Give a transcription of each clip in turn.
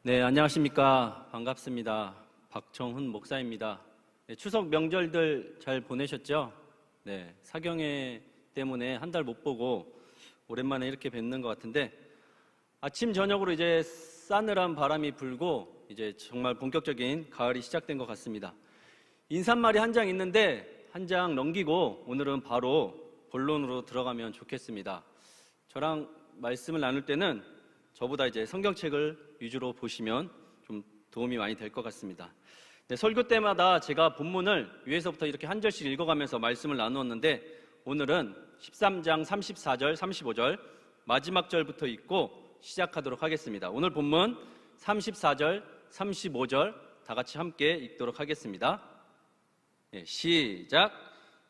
네, 안녕하십니까. 반갑습니다. 박청훈 목사입니다. 네, 추석 명절들 잘 보내셨죠? 네, 사경회 때문에 한 달 못 보고 오랜만에 이렇게 뵙는 것 같은데 아침 저녁으로 이제 싸늘한 바람이 불고 이제 정말 본격적인 가을이 시작된 것 같습니다. 인사말이 한 장 있는데 한 장 넘기고 오늘은 바로 본론으로 들어가면 좋겠습니다. 저랑 말씀을 나눌 때는 저보다 이제 성경책을 위주로 보시면 좀 도움이 많이 될 것 같습니다. 네, 설교 때마다 제가 본문을 위에서부터 이렇게 한 절씩 읽어가면서 말씀을 나누었는데 오늘은 13장 34절, 35절 마지막 절부터 읽고 시작하도록 하겠습니다. 오늘 본문 34절, 35절 다 같이 함께 읽도록 하겠습니다. 네, 시작.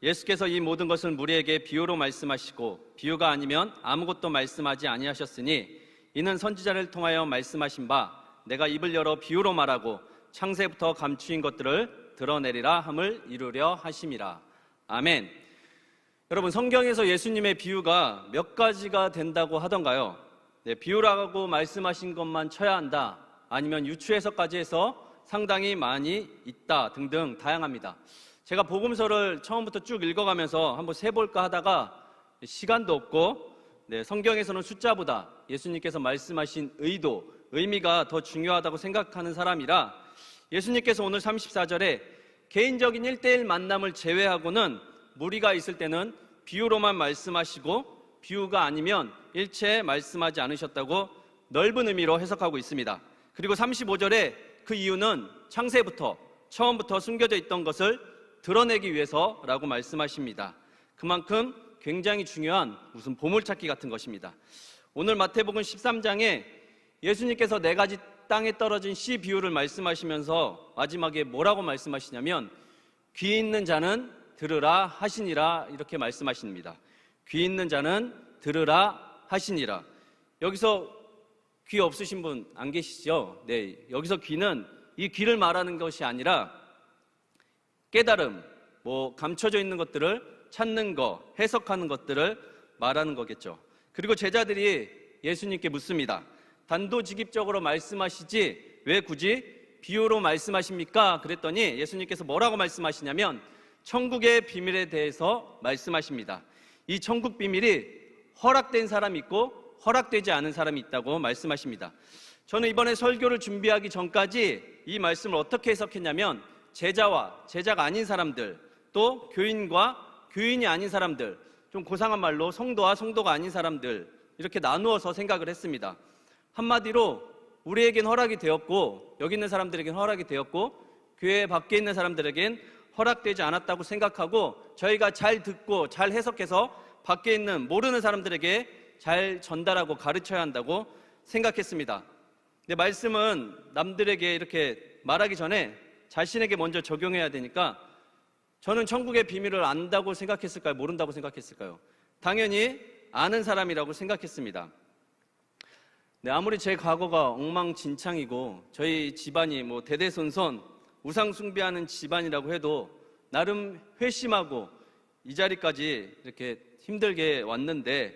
예수께서 이 모든 것을 무리에게 비유로 말씀하시고 비유가 아니면 아무것도 말씀하지 아니하셨으니 이는 선지자를 통하여 말씀하신 바 내가 입을 열어 비유로 말하고 창세부터 감추인 것들을 드러내리라 함을 이루려 하심이라. 아멘. 여러분, 성경에서 예수님의 비유가 몇 가지가 된다고 하던가요? 네, 비유라고 말씀하신 것만 쳐야 한다, 아니면 유추해서까지 해서 상당히 많이 있다 등등 다양합니다. 제가 복음서를 처음부터 쭉 읽어가면서 한번 세볼까 하다가 시간도 없고 성경에서는 숫자보다 예수님께서 말씀하신 의도, 의미가 더 중요하다고 생각하는 사람이라 예수님께서 오늘 34절에 개인적인 1:1 만남을 제외하고는 무리가 있을 때는 비유로만 말씀하시고 비유가 아니면 일체 말씀하지 않으셨다고 넓은 의미로 해석하고 있습니다. 그리고 35절에 그 이유는 창세부터 처음부터 숨겨져 있던 것을 드러내기 위해서라고 말씀하십니다. 그만큼 굉장히 중요한 무슨 보물찾기 같은 것입니다. 오늘 마태복음 13장에 예수님께서 4가지 땅에 떨어진 씨 비유를 말씀하시면서 마지막에 뭐라고 말씀하시냐면 귀 있는 자는 들으라 하시니라 이렇게 말씀하십니다. 귀 있는 자는 들으라 하시니라. 여기서 귀 없으신 분 안 계시죠? 네, 여기서 귀는 이 귀를 말하는 것이 아니라 깨달음, 감춰져 있는 것들을 찾는 거, 해석하는 것들을 말하는 거겠죠. 그리고 제자들이 예수님께 묻습니다. 단도직입적으로 말씀하시지 왜 굳이 비유로 말씀하십니까? 그랬더니 예수님께서 뭐라고 말씀하시냐면 천국의 비밀에 대해서 말씀하십니다. 이 천국 비밀이 허락된 사람이 있고 허락되지 않은 사람이 있다고 말씀하십니다. 저는 이번에 설교를 준비하기 전까지 이 말씀을 어떻게 해석했냐면 제자와 제자가 아닌 사람들, 또 교인과 교인이 아닌 사람들, 좀 고상한 말로 성도와 성도가 아닌 사람들 이렇게 나누어서 생각을 했습니다. 한마디로 우리에겐 허락이 되었고 여기 있는 사람들에겐 허락이 되었고 교회 밖에 있는 사람들에겐 허락되지 않았다고 생각하고 저희가 잘 듣고 잘 해석해서 밖에 있는 모르는 사람들에게 잘 전달하고 가르쳐야 한다고 생각했습니다. 근데 말씀은 남들에게 이렇게 말하기 전에 자신에게 먼저 적용해야 되니까 저는 천국의 비밀을 안다고 생각했을까요? 모른다고 생각했을까요? 당연히 아는 사람이라고 생각했습니다. 네, 아무리 제 과거가 엉망진창이고 저희 집안이 대대손손 우상 숭배하는 집안이라고 해도 나름 회심하고 이 자리까지 이렇게 힘들게 왔는데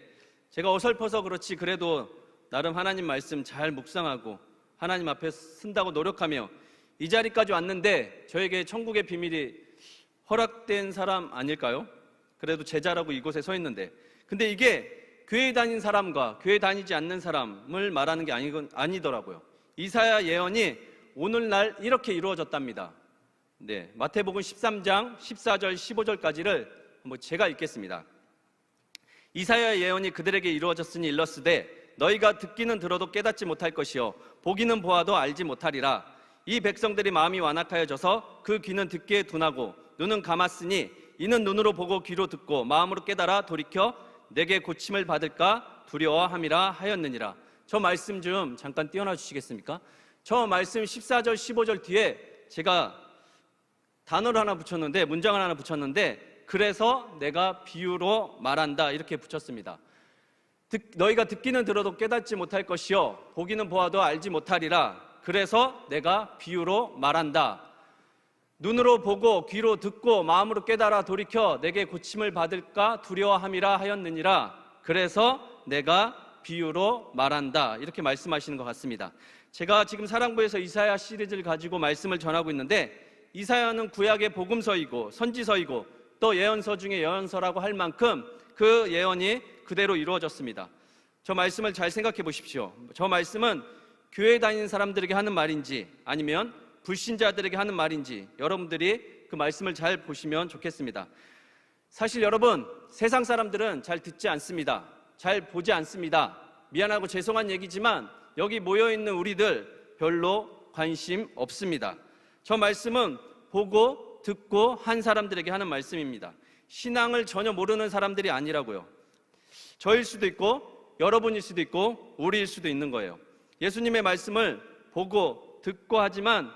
제가 어설퍼서 그렇지 그래도 나름 하나님 말씀 잘 묵상하고 하나님 앞에 쓴다고 노력하며 이 자리까지 왔는데 저에게 천국의 비밀이 허락된 사람 아닐까요? 그래도 제자라고 이곳에 서 있는데 근데 이게 교회 다닌 사람과 교회 다니지 않는 사람을 말하는 게 아니더라고요. 이사야 예언이 오늘날 이렇게 이루어졌답니다. 네, 마태복음 13장 14절 15절까지를 한번 제가 읽겠습니다. 이사야 예언이 그들에게 이루어졌으니 일렀으되 너희가 듣기는 들어도 깨닫지 못할 것이요 보기는 보아도 알지 못하리라. 이 백성들이 마음이 완악하여져서 그 귀는 듣기에 둔하고 눈은 감았으니 이는 눈으로 보고 귀로 듣고 마음으로 깨달아 돌이켜 내게 고침을 받을까 두려워함이라 하였느니라. 저 말씀 좀 잠깐 띄워놔 주시겠습니까? 저 말씀 14절 15절 뒤에 제가 단어를 하나 붙였는데 문장을 하나 붙였는데 그래서 내가 비유로 말한다 이렇게 붙였습니다. 너희가 듣기는 들어도 깨닫지 못할 것이요 보기는 보아도 알지 못하리라. 그래서 내가 비유로 말한다. 눈으로 보고 귀로 듣고 마음으로 깨달아 돌이켜 내게 고침을 받을까 두려워함이라 하였느니라. 그래서 내가 비유로 말한다 이렇게 말씀하시는 것 같습니다. 제가 지금 사랑부에서 이사야 시리즈를 가지고 말씀을 전하고 있는데, 이사야는 구약의 복음서이고 선지서이고 또 예언서 중에 예언서라고 할 만큼 그 예언이 그대로 이루어졌습니다. 저 말씀을 잘 생각해 보십시오. 저 말씀은 교회 다니는 사람들에게 하는 말인지 아니면 불신자들에게 하는 말인지 여러분들이 그 말씀을 잘 보시면 좋겠습니다. 사실 여러분, 세상 사람들은 잘 듣지 않습니다. 잘 보지 않습니다. 미안하고 죄송한 얘기지만 여기 모여있는 우리들 별로 관심 없습니다. 저 말씀은 보고 듣고 한 사람들에게 하는 말씀입니다. 신앙을 전혀 모르는 사람들이 아니라고요. 저일 수도 있고 여러분일 수도 있고 우리일 수도 있는 거예요. 예수님의 말씀을 보고 듣고 하지만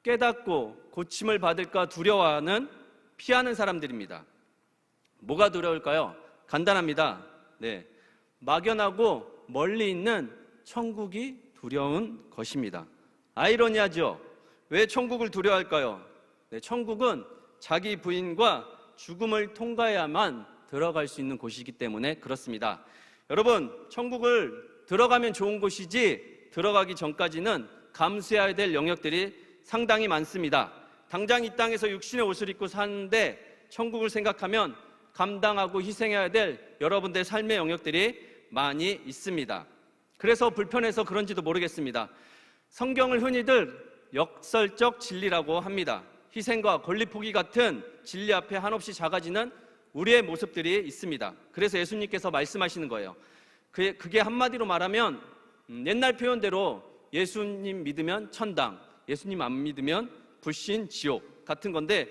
깨닫고 고침을 받을까 두려워하는, 피하는 사람들입니다. 뭐가 두려울까요? 간단합니다. 네, 막연하고 멀리 있는 천국이 두려운 것입니다. 아이러니하죠? 왜 천국을 두려워할까요? 네, 천국은 자기 부인과 죽음을 통과해야만 들어갈 수 있는 곳이기 때문에 그렇습니다. 여러분, 천국을 들어가면 좋은 곳이지 들어가기 전까지는 감수해야 될 영역들이 상당히 많습니다. 당장 이 땅에서 육신의 옷을 입고 사는데 천국을 생각하면 감당하고 희생해야 될 여러분들의 삶의 영역들이 많이 있습니다. 그래서 불편해서 그런지도 모르겠습니다. 성경을 흔히들 역설적 진리라고 합니다. 희생과 권리 포기 같은 진리 앞에 한없이 작아지는 우리의 모습들이 있습니다. 그래서 예수님께서 말씀하시는 거예요. 그게 한마디로 말하면 옛날 표현대로 예수님 믿으면 천당, 예수님 안 믿으면 불신, 지옥 같은 건데,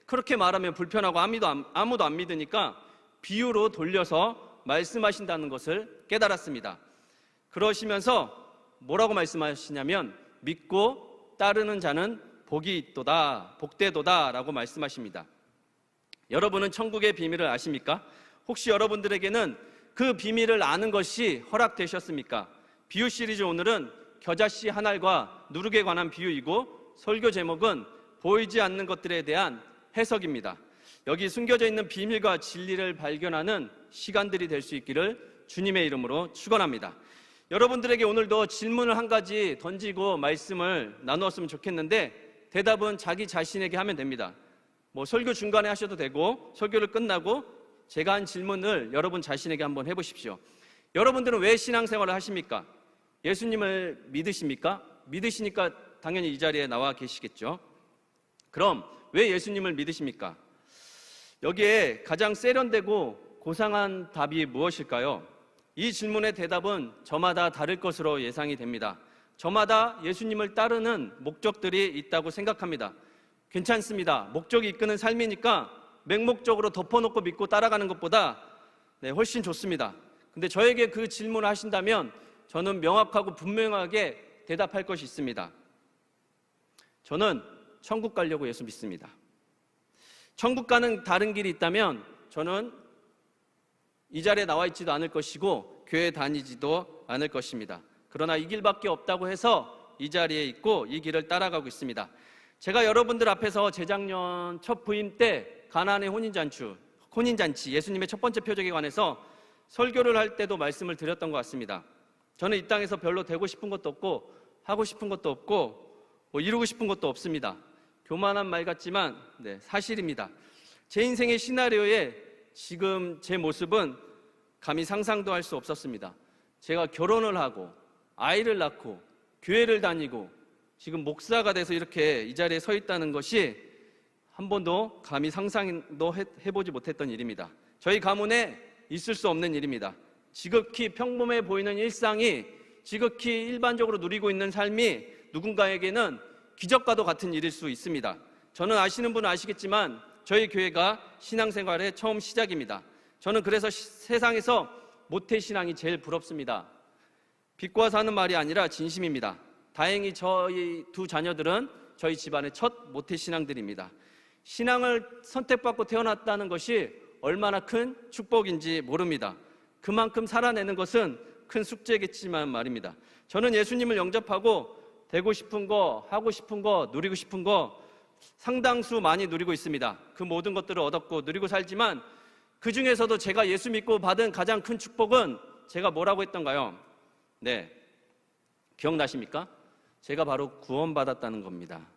그렇게 말하면 불편하고 아무도 안 믿으니까 비유로 돌려서 말씀하신다는 것을 깨달았습니다. 그러시면서 뭐라고 말씀하시냐면 믿고 따르는 자는 복이 있도다, 복되도다 라고 말씀하십니다. 여러분은 천국의 비밀을 아십니까? 혹시 여러분들에게는 그 비밀을 아는 것이 허락되셨습니까? 비유 시리즈 오늘은 겨자씨 한 알과 누룩에 관한 비유이고, 설교 제목은 보이지 않는 것들에 대한 해석입니다. 여기 숨겨져 있는 비밀과 진리를 발견하는 시간들이 될 수 있기를 주님의 이름으로 축원합니다. 여러분들에게 오늘도 질문을 한 가지 던지고 말씀을 나누었으면 좋겠는데, 대답은 자기 자신에게 하면 됩니다. 설교 중간에 하셔도 되고 설교를 끝나고 제가 한 질문을 여러분 자신에게 한번 해보십시오. 여러분들은 왜 신앙생활을 하십니까? 예수님을 믿으십니까? 믿으시니까 당연히 이 자리에 나와 계시겠죠. 그럼 왜 예수님을 믿으십니까? 여기에 가장 세련되고 고상한 답이 무엇일까요? 이 질문의 대답은 저마다 다를 것으로 예상이 됩니다. 저마다 예수님을 따르는 목적들이 있다고 생각합니다. 괜찮습니다. 목적이 이끄는 삶이니까 맹목적으로 덮어놓고 믿고 따라가는 것보다 훨씬 좋습니다. 근데 저에게 그 질문을 하신다면 저는 명확하고 분명하게 대답할 것이 있습니다. 저는 천국 가려고 예수 믿습니다. 천국 가는 다른 길이 있다면 저는 이 자리에 나와 있지도 않을 것이고 교회 다니지도 않을 것입니다. 그러나 이 길밖에 없다고 해서 이 자리에 있고 이 길을 따라가고 있습니다. 제가 여러분들 앞에서 재작년 첫 부임 때 가나안의 혼인잔치, 예수님의 첫 번째 표적에 관해서 설교를 할 때도 말씀을 드렸던 것 같습니다. 저는 이 땅에서 별로 되고 싶은 것도 없고 하고 싶은 것도 없고 이루고 싶은 것도 없습니다. 교만한 말 같지만 사실입니다. 제 인생의 시나리오에 지금 제 모습은 감히 상상도 할 수 없었습니다. 제가 결혼을 하고 아이를 낳고 교회를 다니고 지금 목사가 돼서 이렇게 이 자리에 서 있다는 것이 한 번도 감히 상상도 해보지 못했던 일입니다. 저희 가문에 있을 수 없는 일입니다. 지극히 평범해 보이는 일상이 지극히 일반적으로 누리고 있는 삶이 누군가에게는 기적과도 같은 일일 수 있습니다. 저는 아시는 분은 아시겠지만 저희 교회가 신앙생활의 처음 시작입니다. 저는 그래서 세상에서 모태신앙이 제일 부럽습니다. 비꼬아서 하는 말이 아니라 진심입니다. 다행히 저희 두 자녀들은 저희 집안의 첫 모태신앙들입니다. 신앙을 선택받고 태어났다는 것이 얼마나 큰 축복인지 모릅니다. 그만큼 살아내는 것은 큰 숙제겠지만 말입니다. 저는 예수님을 영접하고 되고 싶은 거, 하고 싶은 거, 누리고 싶은 거 상당수 많이 누리고 있습니다. 그 모든 것들을 얻었고 누리고 살지만 그 중에서도 제가 예수 믿고 받은 가장 큰 축복은 제가 뭐라고 했던가요? 기억나십니까? 제가 바로 구원받았다는 겁니다.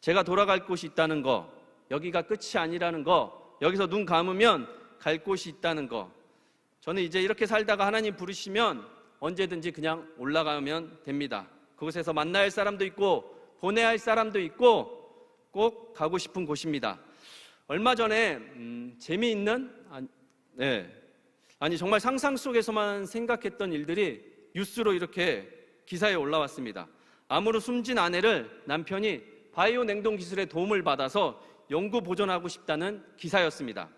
제가 돌아갈 곳이 있다는 거, 여기가 끝이 아니라는 거, 여기서 눈 감으면 갈 곳이 있다는 거. 저는 이제 이렇게 살다가 하나님 부르시면 언제든지 그냥 올라가면 됩니다. 그곳에서 만나야 할 사람도 있고 보내야 할 사람도 있고 꼭 가고 싶은 곳입니다. 얼마 전에 재미있는 정말 상상 속에서만 생각했던 일들이 뉴스로 이렇게 기사에 올라왔습니다. 암으로 숨진 아내를 남편이 바이오 냉동 기술의 도움을 받아서 영구 보존하고 싶다는 기사였습니다.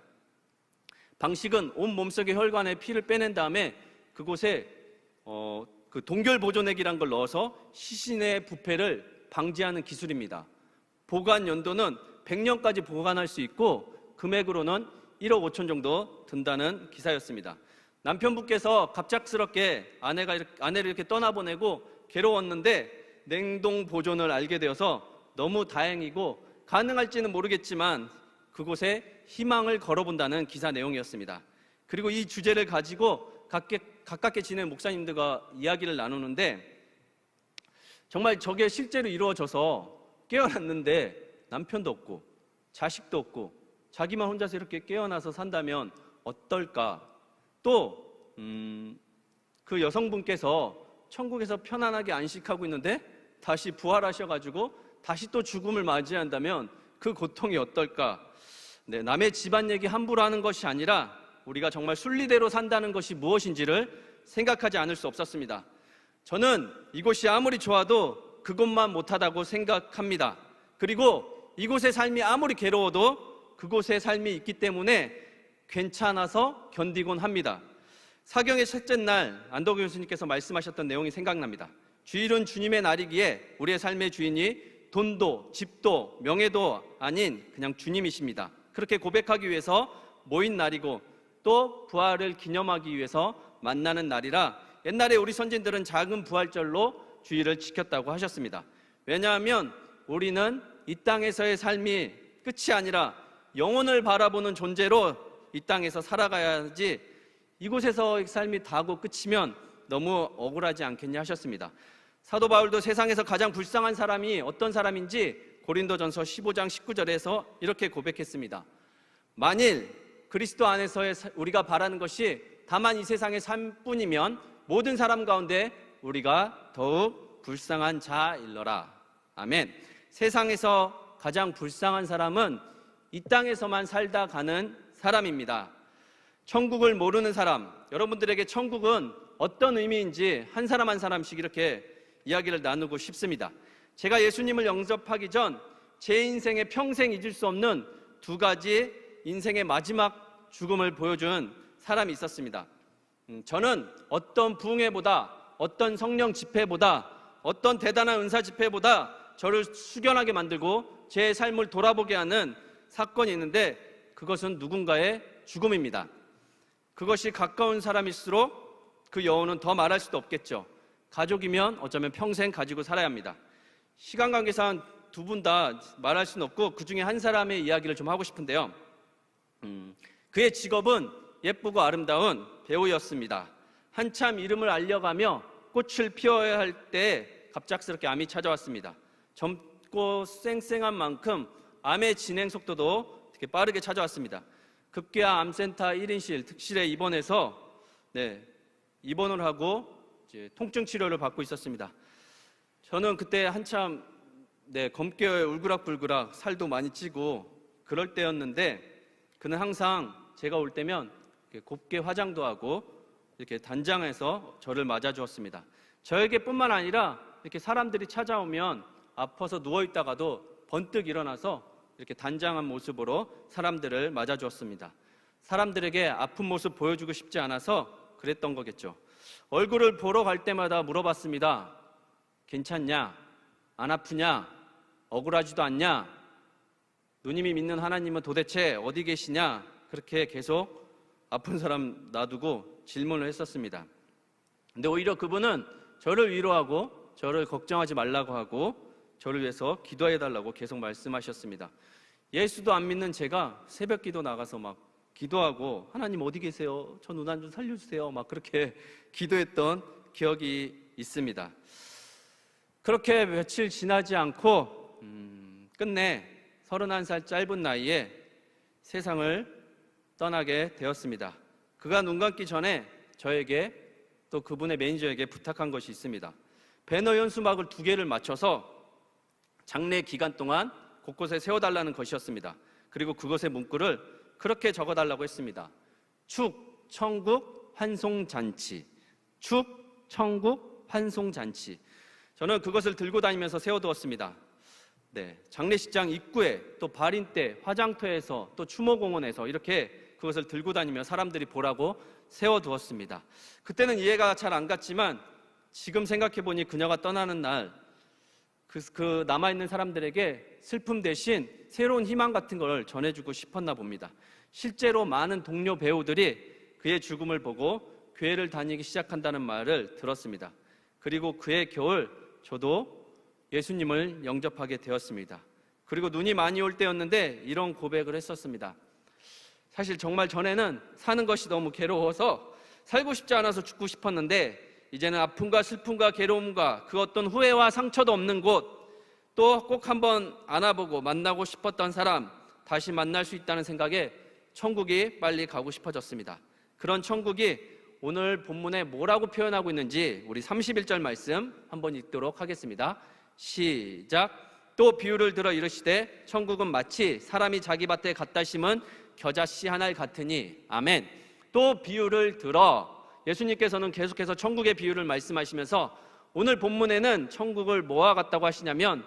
방식은 온 몸속의 혈관에 피를 빼낸 다음에 그곳에 그 동결 보존액이란 걸 넣어서 시신의 부패를 방지하는 기술입니다. 보관 연도는 100년까지 보관할 수 있고 금액으로는 1억 5천 정도 든다는 기사였습니다. 남편분께서 갑작스럽게 아내를 이렇게 떠나보내고 괴로웠는데 냉동 보존을 알게 되어서 너무 다행이고 가능할지는 모르겠지만 그곳에 희망을 걸어본다는 기사 내용이었습니다. 그리고 이 주제를 가지고 가깝게 지낸 목사님들과 이야기를 나누는데 정말 저게 실제로 이루어져서 깨어났는데 남편도 없고 자식도 없고 자기만 혼자서 이렇게 깨어나서 산다면 어떨까? 또 그 여성분께서 천국에서 편안하게 안식하고 있는데 다시 부활하셔가지고 다시 또 죽음을 맞이한다면 그 고통이 어떨까? 네, 남의 집안 얘기 함부로 하는 것이 아니라 우리가 정말 순리대로 산다는 것이 무엇인지를 생각하지 않을 수 없었습니다. 저는 이곳이 아무리 좋아도 그것만 못하다고 생각합니다. 그리고 이곳의 삶이 아무리 괴로워도 그곳의 삶이 있기 때문에 괜찮아서 견디곤 합니다. 사경의 셋째 날 안덕우 교수님께서 말씀하셨던 내용이 생각납니다. 주일은 주님의 날이기에 우리의 삶의 주인이 돈도 집도 명예도 아닌 그냥 주님이십니다. 그렇게 고백하기 위해서 모인 날이고 또 부활을 기념하기 위해서 만나는 날이라 옛날에 우리 선진들은 작은 부활절로 주일을 지켰다고 하셨습니다. 왜냐하면 우리는 이 땅에서의 삶이 끝이 아니라 영혼을 바라보는 존재로 이 땅에서 살아가야지 이곳에서의 삶이 다고 끝이면 너무 억울하지 않겠냐 하셨습니다. 사도 바울도 세상에서 가장 불쌍한 사람이 어떤 사람인지 고린도전서 15장 19절에서 이렇게 고백했습니다. 만일 그리스도 안에서의 우리가 바라는 것이 다만 이 세상의 삶뿐이면 모든 사람 가운데 우리가 더욱 불쌍한 자일러라. 아멘. 세상에서 가장 불쌍한 사람은 이 땅에서만 살다 가는 사람입니다. 천국을 모르는 사람, 여러분들에게 천국은 어떤 의미인지 한 사람 한 사람씩 이렇게 이야기를 나누고 싶습니다. 제가 예수님을 영접하기 전 제 인생에 평생 잊을 수 없는 두 가지 인생의 마지막 죽음을 보여준 사람이 있었습니다. 저는 어떤 부흥회보다 어떤 성령 집회보다 어떤 대단한 은사 집회보다 저를 숙연하게 만들고 제 삶을 돌아보게 하는 사건이 있는데 그것은 누군가의 죽음입니다. 그것이 가까운 사람일수록 그 여운은 더 말할 수도 없겠죠. 가족이면 어쩌면 평생 가지고 살아야 합니다. 시간 관계상 두 분 다 말할 수는 없고 그 중에 한 사람의 이야기를 좀 하고 싶은데요. 그의 직업은 예쁘고 아름다운 배우였습니다. 한참 이름을 알려가며 꽃을 피워야 할 때 갑작스럽게 암이 찾아왔습니다. 젊고 쌩쌩한 만큼 암의 진행 속도도 되게 빠르게 찾아왔습니다. 급기야 암센터 1인실 특실에 입원해서 입원을 하고 이제 통증 치료를 받고 있었습니다. 저는 그때 한참 검게 울그락불그락 살도 많이 찌고 그럴 때였는데 그는 항상 제가 올 때면 곱게 화장도 하고 이렇게 단장해서 저를 맞아주었습니다. 저에게뿐만 아니라 이렇게 사람들이 찾아오면 아파서 누워있다가도 번뜩 일어나서 이렇게 단장한 모습으로 사람들을 맞아주었습니다. 사람들에게 아픈 모습 보여주고 싶지 않아서 그랬던 거겠죠. 얼굴을 보러 갈 때마다 물어봤습니다. 괜찮냐? 안 아프냐? 억울하지도 않냐? 누님이 믿는 하나님은 도대체 어디 계시냐? 그렇게 계속 아픈 사람 놔두고 질문을 했었습니다. 근데 오히려 그분은 저를 위로하고 저를 걱정하지 말라고 하고 저를 위해서 기도해달라고 계속 말씀하셨습니다. 예수도 안 믿는 제가 새벽 기도 나가서 막 기도하고 하나님 어디 계세요? 저 누나 좀 살려주세요. 막 그렇게 기도했던 기억이 있습니다. 그렇게 며칠 지나지 않고 끝내 31살 짧은 나이에 세상을 떠나게 되었습니다. 그가 눈 감기 전에 저에게 또 그분의 매니저에게 부탁한 것이 있습니다. 배너 연수막을 2개를 맞춰서 장례 기간 동안 곳곳에 세워달라는 것이었습니다. 그리고 그것의 문구를 그렇게 적어달라고 했습니다. 축, 천국, 환송잔치. 축, 천국, 환송잔치. 저는 그것을 들고 다니면서 세워두었습니다. 네, 장례식장 입구에, 또 발인대, 화장터에서, 또 추모공원에서 이렇게 그것을 들고 다니며 사람들이 보라고 세워두었습니다. 그때는 이해가 잘 안 갔지만 지금 생각해보니 그녀가 떠나는 날 그 남아있는 사람들에게 슬픔 대신 새로운 희망 같은 걸 전해주고 싶었나 봅니다. 실제로 많은 동료 배우들이 그의 죽음을 보고 교회를 다니기 시작한다는 말을 들었습니다. 그리고 그해 겨울 저도 예수님을 영접하게 되었습니다. 그리고 눈이 많이 올 때였는데 이런 고백을 했었습니다. 사실 정말 전에는 사는 것이 너무 괴로워서 살고 싶지 않아서 죽고 싶었는데 이제는 아픔과 슬픔과 괴로움과 그 어떤 후회와 상처도 없는 곳, 또 꼭 한번 안아보고 만나고 싶었던 사람 다시 만날 수 있다는 생각에 천국이 빨리 가고 싶어졌습니다. 그런 천국이 오늘 본문에 뭐라고 표현하고 있는지 우리 31절 말씀 한번 읽도록 하겠습니다. 시작. 또 비유를 들어 이르시되 천국은 마치 사람이 자기 밭에 갖다 심은 겨자씨 한 알 같으니. 아멘. 또 비유를 들어, 예수님께서는 계속해서 천국의 비유를 말씀하시면서 오늘 본문에는 천국을 뭐와 같다고 하시냐면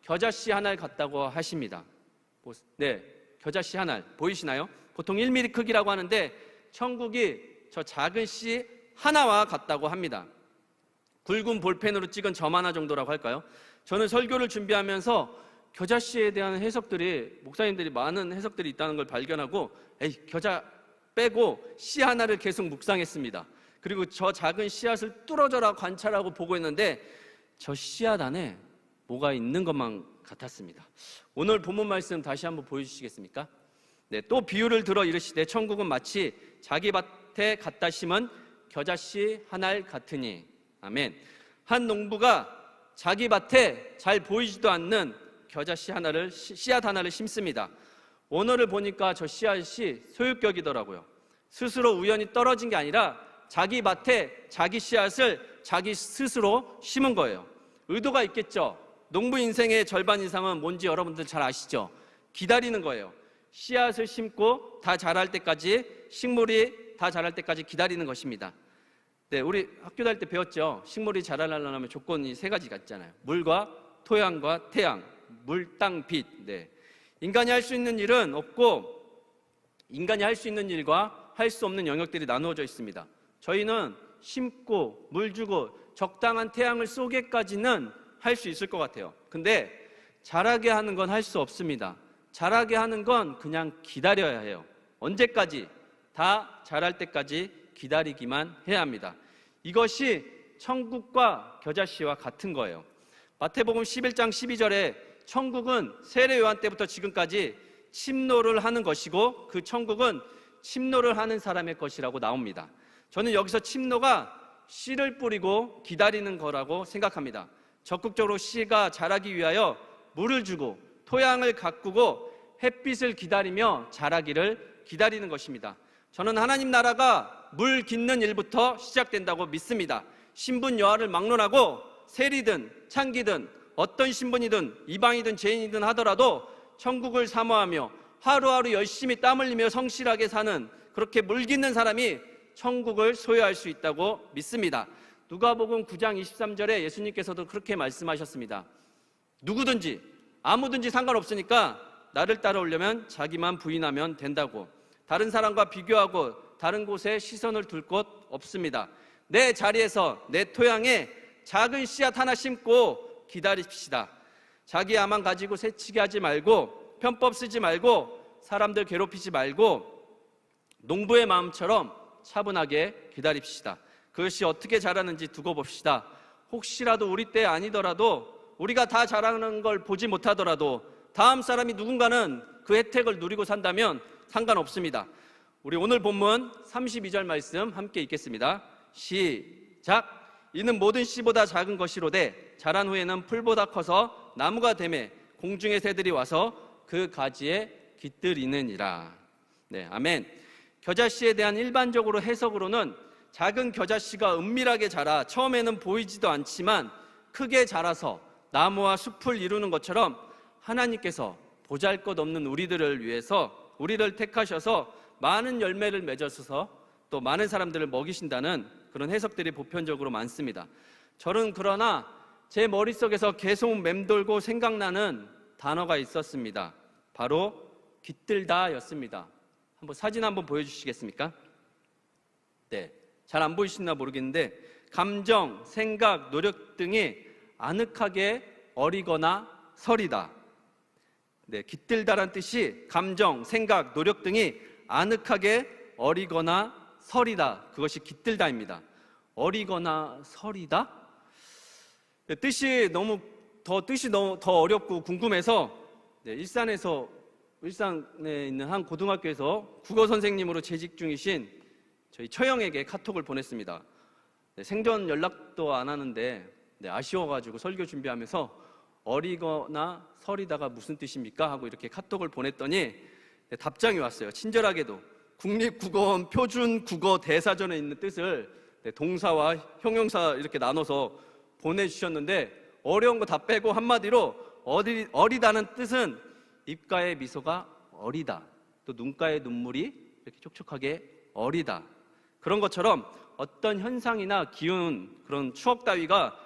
겨자씨 한 알 같다고 하십니다. 네, 겨자씨 한 알 보이시나요? 보통 1mm 크기라고 하는데 천국이 저 작은 씨 하나와 같다고 합니다. 굵은 볼펜으로 찍은 점 하나 정도라고 할까요? 저는 설교를 준비하면서 겨자씨에 대한 해석들이, 목사님들이 많은 해석들이 있다는 걸 발견하고 겨자 빼고 씨 하나를 계속 묵상했습니다. 그리고 저 작은 씨앗을 뚫어져라 관찰하고 보고 있는데 저 씨앗 안에 뭐가 있는 것만 같았습니다. 오늘 본문 말씀 다시 한번 보여주시겠습니까? 네, 또 비유를 들어 이르시되 천국은 마치 자기 밭에 갖다 심은 겨자씨 한 알 같으니. 아멘. 한 농부가 자기 밭에 잘 보이지도 않는 겨자씨 하나를, 씨앗 하나를 심습니다. 오늘을 보니까 저 씨앗이 소유격이더라고요. 스스로 우연히 떨어진 게 아니라 자기 밭에 자기 씨앗을 자기 스스로 심은 거예요. 의도가 있겠죠. 농부 인생의 절반 이상은 뭔지 여러분들 잘 아시죠? 기다리는 거예요. 씨앗을 심고 다 자랄 때까지, 식물이 다 자랄 때까지 기다리는 것입니다. 네, 우리 학교 다닐 때 배웠죠. 식물이 자라려면 조건이 3가지가 있잖아요. 물과 토양과 태양, 물, 땅, 빛. 네. 인간이 할 수 있는 일은 없고 인간이 할 수 있는 일과 할 수 없는 영역들이 나누어져 있습니다. 저희는 심고 물 주고 적당한 태양을 쏘게까지는 할 수 있을 것 같아요. 근데 자라게 하는 건 할 수 없습니다. 자라게 하는 건 그냥 기다려야 해요. 언제까지? 다 자랄 때까지 기다리기만 해야 합니다. 이것이 천국과 겨자씨와 같은 거예요. 마태복음 11장 12절에 천국은 세례 요한 때부터 지금까지 침노를 하는 것이고 그 천국은 침노를 하는 사람의 것이라고 나옵니다. 저는 여기서 침노가 씨를 뿌리고 기다리는 거라고 생각합니다. 적극적으로 씨가 자라기 위하여 물을 주고 토양을 가꾸고 햇빛을 기다리며 자라기를 기다리는 것입니다. 저는 하나님 나라가 물 깃는 일부터 시작된다고 믿습니다. 신분 여하를 막론하고 세리든 창기든 어떤 신분이든 이방이든 죄인이든 하더라도 천국을 사모하며 하루하루 열심히 땀 흘리며 성실하게 사는, 그렇게 물 깃는 사람이 천국을 소유할 수 있다고 믿습니다. 누가복음 9장 23절에 예수님께서도 그렇게 말씀하셨습니다. 누구든지 아무든지 상관없으니까 나를 따라오려면 자기만 부인하면 된다고. 다른 사람과 비교하고 다른 곳에 시선을 둘 곳 없습니다. 내 자리에서 내 토양에 작은 씨앗 하나 심고 기다립시다. 자기 야만 가지고 새치기 하지 말고 편법 쓰지 말고 사람들 괴롭히지 말고 농부의 마음처럼 차분하게 기다립시다. 그것이 어떻게 자라는지 두고 봅시다. 혹시라도 우리 때 아니더라도, 우리가 다 자라는 걸 보지 못하더라도 다음 사람이 누군가는 그 혜택을 누리고 산다면 상관없습니다. 우리 오늘 본문 32절 말씀 함께 읽겠습니다. 시작. 이는 모든 씨보다 작은 것이로되 자란 후에는 풀보다 커서 나무가 되매 공중의 새들이 와서 그 가지에 깃들이느니라. 네, 아멘. 겨자씨에 대한 일반적으로 해석으로는 작은 겨자씨가 은밀하게 자라 처음에는 보이지도 않지만 크게 자라서 나무와 숲을 이루는 것처럼 하나님께서 보잘것없는 우리들을 위해서 우리를 택하셔서 많은 열매를 맺어서 또 많은 사람들을 먹이신다는 그런 해석들이 보편적으로 많습니다. 저는 그러나 제 머릿속에서 계속 맴돌고 생각나는 단어가 있었습니다. 바로 깃들다 였습니다. 한번 사진 한번 보여주시겠습니까? 네, 잘 안 보이시나 모르겠는데 감정, 생각, 노력 등이 아늑하게 어리거나 서리다. 네, 깃들다란 뜻이 감정, 생각, 노력 등이 아늑하게 어리거나 서리다. 그것이 깃들다입니다. 어리거나 서리다? 네, 뜻이 너무 더 어렵고 궁금해서 일산에 있는 한 고등학교에서 국어 선생님으로 재직 중이신 저희 처형에게 카톡을 보냈습니다. 생전 연락도 안 하는데 아쉬워가지고 설교 준비하면서 어리거나 서리다가 무슨 뜻입니까? 하고 이렇게 카톡을 보냈더니 답장이 왔어요. 친절하게도 국립국어원 표준국어 대사전에 있는 뜻을 동사와 형용사 이렇게 나눠서 보내주셨는데 어려운 거 다 빼고 한마디로 어리다는 뜻은 입가의 미소가 어리다, 또 눈가의 눈물이 이렇게 촉촉하게 어리다, 그런 것처럼 어떤 현상이나 기운, 그런 추억 따위가